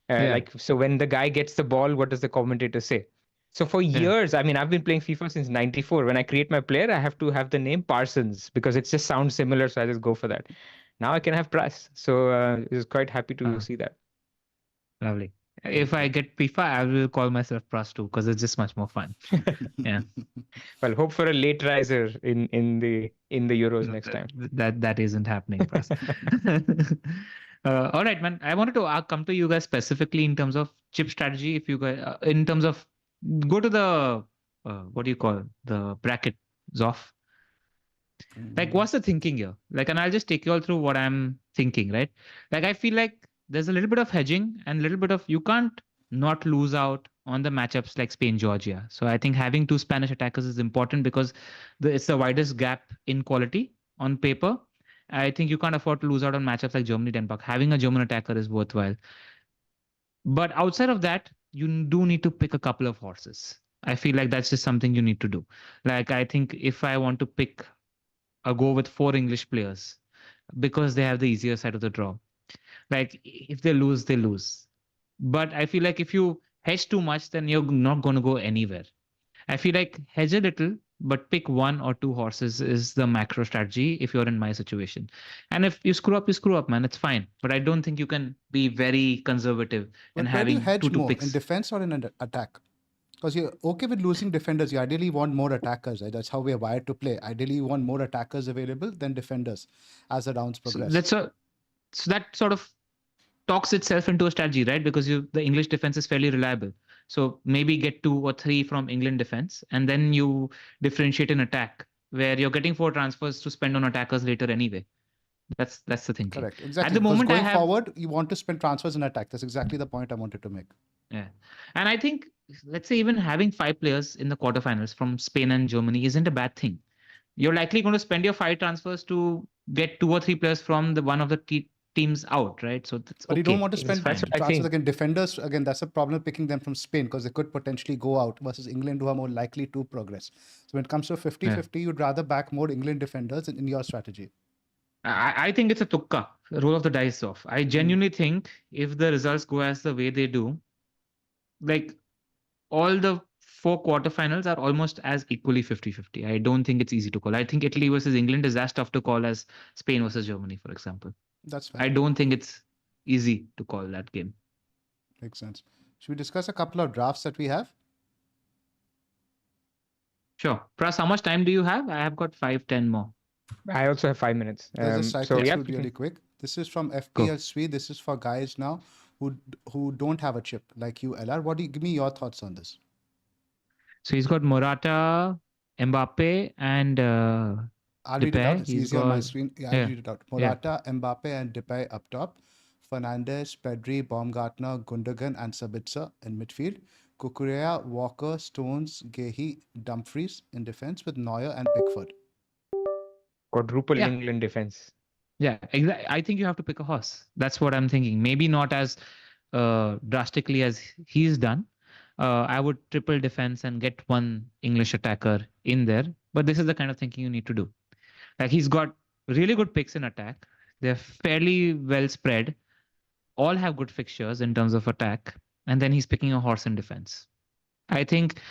Yeah. Like, so when the guy gets the ball, what does the commentator say? So for Yeah. years, I mean, I've been playing FIFA since '94. When I create my player, I have to have the name Parsons because it just sounds similar. So I just go for that. Now I can have Pras. So I was quite happy to see that. Lovely. If I get FIFA, I will call myself Pras too because it's just much more fun. Yeah. Well, hope for a late riser in the Euros next time. That isn't happening, Pras. All right, man. I wanted to come to you guys specifically in terms of chip strategy. If you guys, in terms of go to the what do you call the bracket, Zoff? Like, what's the thinking here? Like, and I'll just take you all through what I'm thinking, right? Like, I feel like there's a little bit of hedging and a little bit of you can't not lose out on the matchups like Spain, Georgia. So I think having 2 Spanish attackers is important because it's the widest gap in quality on paper. I think you can't afford to lose out on matchups like Germany, Denmark. Having a German attacker is worthwhile. But outside of that, you do need to pick a couple of horses. I feel like that's just something you need to do. Like, I think if I want to pick go with 4 English players because they have the easier side of the draw. Like if they lose, they lose. But I feel like if you hedge too much, then you're not going to go anywhere. I feel like hedge a little, but pick 1 or 2 horses is the macro strategy if you're in my situation. And if you screw up, man, it's fine. But I don't think you can be very conservative in But where do you having hedge 2 more, picks. in defense or in an attack? Because you're okay with losing defenders. You ideally want more attackers, right? That's how we are wired to play. Ideally, you want more attackers available than defenders as the rounds progress. So that sort of talks itself into a strategy, right? Because the English defense is fairly reliable. So maybe get 2 or 3 from England defense, and then you differentiate in attack where you're getting 4 transfers to spend on attackers later anyway. That's the thinking. Correct. Exactly. At the moment, going forward, you want to spend transfers in attack. That's exactly the point I wanted to make. Yeah. And I think, let's say even having 5 players in the quarterfinals from Spain and Germany isn't a bad thing. You're likely going to spend your 5 transfers to get 2 or 3 players from one of the teams out, right? So that's But you don't want to spend That's what I transfers think. again. Defenders, again, that's a problem picking them from Spain because they could potentially go out versus England who are more likely to progress. So when it comes to 50-50, you'd rather back more England defenders in your strategy. I think it's a tukka, roll of the dice off. I genuinely think if the results go as the way they do, like all the 4 quarterfinals are almost as equally 50-50. I don't think it's easy to call. I think Italy versus England is as tough to call as Spain versus Germany, for example. That's fair. I don't think it's easy to call that game. Makes sense. Should we discuss a couple of drafts that we have? Sure. Pras, how much time do you have? I have got 5-10 more. I also have 5 minutes. Let's just cycle So yeah, through really quick. This is from FPL Swede. This is for guys now who don't have a chip like you, LR. Give me your thoughts on this? So he's got Morata, Mbappe, and I'll read it out. Depay. It's He's easy on my got screen. Yeah, yeah. I'll read it out. Morata, Mbappe, and Depay up top. Fernandes, Pedri, Baumgartner, Gundogan, and Sabitzer in midfield. Kukurea, Walker, Stones, Gehi, Dumfries in defense with Neuer and Pickford. quadruple England defense. Yeah, exactly. I think you have to pick a horse. That's what I'm thinking. Maybe not as drastically as he's done. I would triple defense and get one English attacker in there. But this is the kind of thinking you need to do. Like he's got really good picks in attack. They're fairly well spread. All have good fixtures in terms of attack. And then he's picking a horse in defense. I think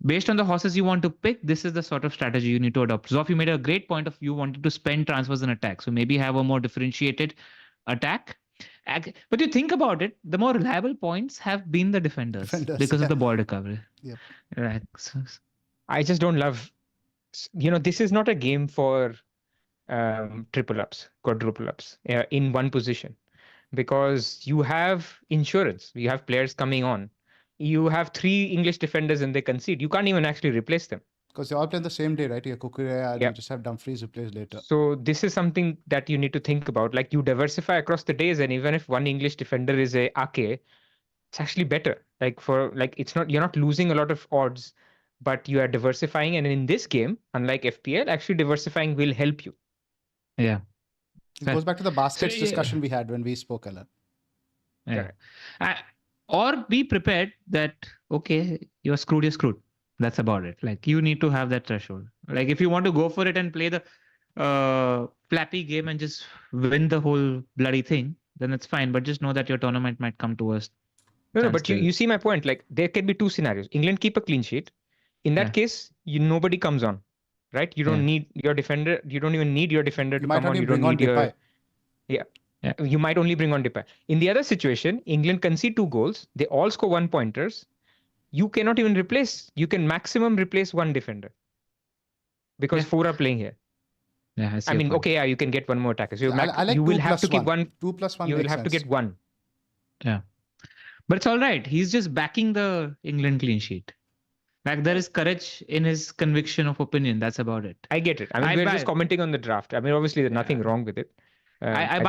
based on the horses you want to pick, this is the sort of strategy you need to adopt. Zoff, you made a great point of you wanted to spend transfers in attack. So maybe have a more differentiated attack. But you think about it, the more reliable points have been the defenders because of the ball recovery. Yep. Right. I just don't love, this is not a game for triple ups, quadruple ups in one position, because you have insurance. You have players coming on. You have 3 English defenders and they concede. You can't even actually replace them. Because they all play on the same day, right? You have Kukurea and you just have Dumfries replaced later. So this is something that you need to think about. Like you diversify across the days, and even if one English defender is a Ake, it's actually better. You're not losing a lot of odds, but you are diversifying. And in this game, unlike FPL, actually diversifying will help you. Yeah. It goes back to the baskets discussion we had when we spoke, Alan. Yeah. Or be prepared that, okay, you're screwed. That's about it. Like you need to have that threshold. Like if you want to go for it and play the flappy game and just win the whole bloody thing, then it's fine. But just know that your tournament might come to us. No, but you see my point. Like there can be 2 scenarios. England keep a clean sheet. In that case, nobody comes on, right? You don't need your defender. You don't even need your defender to come on. You don't need your... Yeah. You might only bring on Depay. In the other situation, England concede 2 goals. They all score 1-pointers. You cannot even replace. You can maximum replace 1 defender because 4 are playing here. Yeah, I mean, okay, you can get 1 more attacker. So you will have to keep 1. 2 plus 1. You will have to get 1. Yeah, but it's all right. He's just backing the England clean sheet. Like there is courage in his conviction of opinion. That's about it. I get it. I mean, we're just commenting on the draft. I mean, obviously, there's nothing wrong with it. I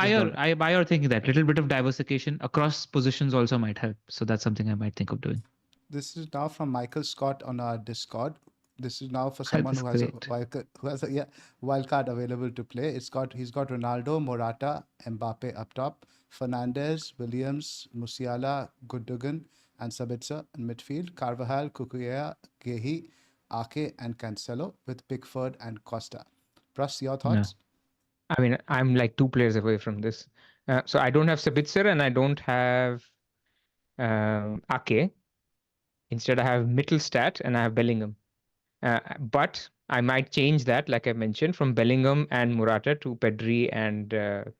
buy your thinking that little bit of diversification across positions also might help. So that's something I might think of doing. This is now from Michael Scott on our Discord. This is now for someone who has a wildcard available to play. He's got Ronaldo, Morata, Mbappe up top, Fernandes, Williams, Musiala, Gundogan, and Sabitzer in midfield. Carvajal, Kukurea, Gehi, Ake, and Cancelo with Pickford and Costa. Pras, your thoughts? I mean, I'm like 2 players away from this. So I don't have Sabitzer and I don't have Ake. Instead, I have Mittelstat and I have Bellingham. But I might change that, like I mentioned, from Bellingham and Morata to Pedri and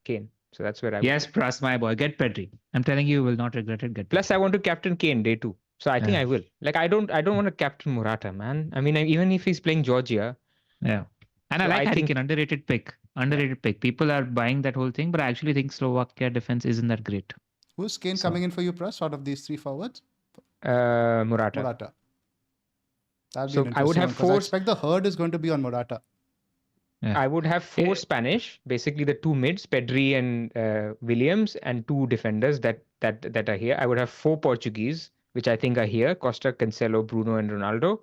Kane. So that's where I would. Yes, Pras, my boy, get Pedri. I'm telling you, you will not regret it. Plus, I want to captain Kane day 2. So I think I will. Like I don't want to captain Morata, man. I mean, even if he's playing Georgia. Yeah. And I like Harry Kane, underrated pick. People are buying that whole thing, but I actually think Slovakia defense isn't that great. Who's Kane coming in for you, Pras, out of these 3 forwards? Morata. So I would have 4. I expect the herd is going to be on Morata. Yeah. I would have 4 Spanish, basically the 2 mids, Pedri and Williams, and 2 defenders that are here. I would have 4 Portuguese, which I think are here: Costa, Cancelo, Bruno, and Ronaldo.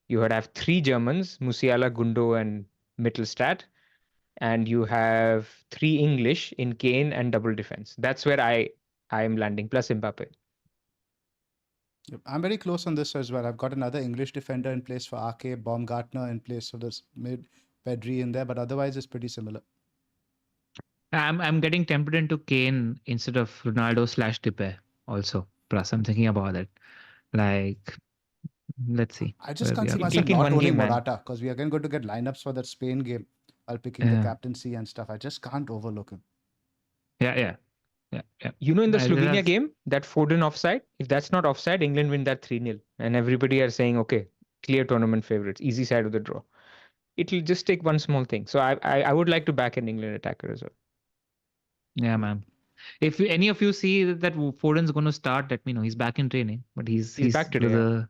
You would have 3 Germans: Musiala, Gundo, and Mittelstat. And you have 3 English in Kane and double defense. That's where I am landing, plus Mbappe. Yep. I'm very close on this as well. I've got another English defender in place for Ake, Baumgartner in place for this mid, Pedri in there, but otherwise it's pretty similar. I'm getting tempted into Kane instead of Ronaldo / Depay also. Plus, I'm thinking about it. Like let's see. I just where we can't see are myself Click in not one owning game, man. Morata because we are again going to get lineups for that Spain game while picking the Yeah. captaincy and stuff. I just can't overlook him. Yeah. You know, in the I Slovenia realize- game, that Foden offside, if that's not offside, England win that 3-0. And everybody are saying, okay, clear tournament favorites, easy side of the draw. It'll just take one small thing. So I would like to back an England attacker as well. Yeah, man. If any of you see that Foden's going to start, let me know. He's back in training, but he's back today,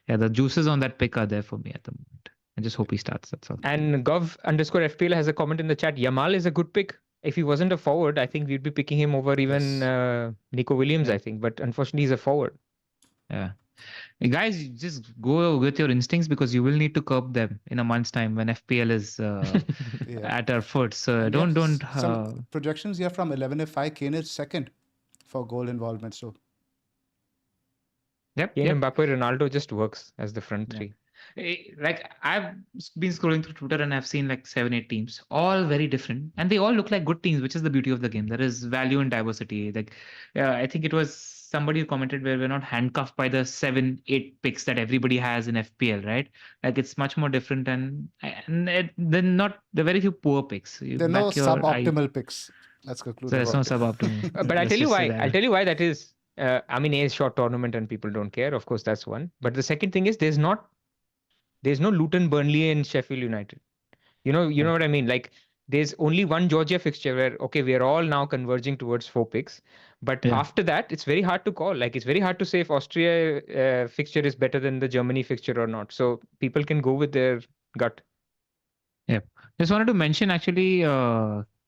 the juices on that pick are there for me at the moment. I just hope he starts. That's all. And Gov_FPL has a comment in the chat. Yamal is a good pick. If he wasn't a forward, I think we'd be picking him over even Nico Williams, Yeah. I think. But unfortunately, he's a forward. Yeah. Guys, just go with your instincts because you will need to curb them in a month's time when FPL is at our foot. So And don't. Some projections here from 11F5. Kane is second for goal involvement. So Yep. Kane, Mbappe, Ronaldo just works as the front three. Like I've been scrolling through Twitter and I've seen like 7-8 teams, all very different, and they all look like good teams, which is the beauty of the game. There is value in diversity. Like I think it was somebody who commented where we're not handcuffed by the 7-8 picks that everybody has in FPL, right? Like it's much more different, and then not the very few poor picks. there are no suboptimal picks. Let's conclude. So there's no suboptimal. But I'll tell you why. I'll tell you why that is. I mean, A is short tournament and people don't care. Of course, that's one. But the second thing is there's no Luton, Burnley, and Sheffield United. You know what I mean? Like there's only one Georgia fixture where okay, we are all now converging towards 4 picks. But after that, it's very hard to call. Like it's very hard to say if Austria fixture is better than the Germany fixture or not. So people can go with their gut. Yep. Just wanted to mention actually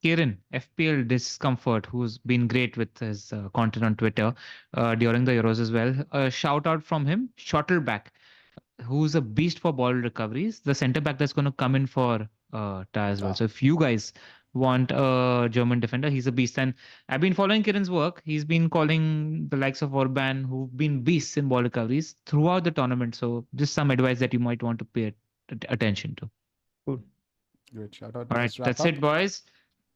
Kieran, FPL Discomfort, who's been great with his content on Twitter during the Euros as well. A shout out from him, Shuttlback, who's a beast for ball recoveries. The centre back that's going to come in for Ta as well. So if you guys want a German defender, he's a beast. And I've been following Kieran's work. He's been calling the likes of Orban, who've been beasts in ball recoveries throughout the tournament. So just some advice that you might want to pay attention to. Cool. Great shout out. All right, that's it, boys.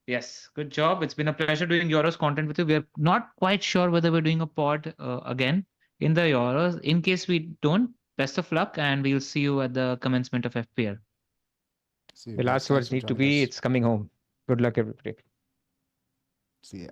Yes, good job. It's been a pleasure doing Euros content with you. We're not quite sure whether we're doing a pod again in the Euros. In case we don't, best of luck, and we'll see you at the commencement of FPL. The last words need to be, it's coming home. Good luck, everybody. See ya.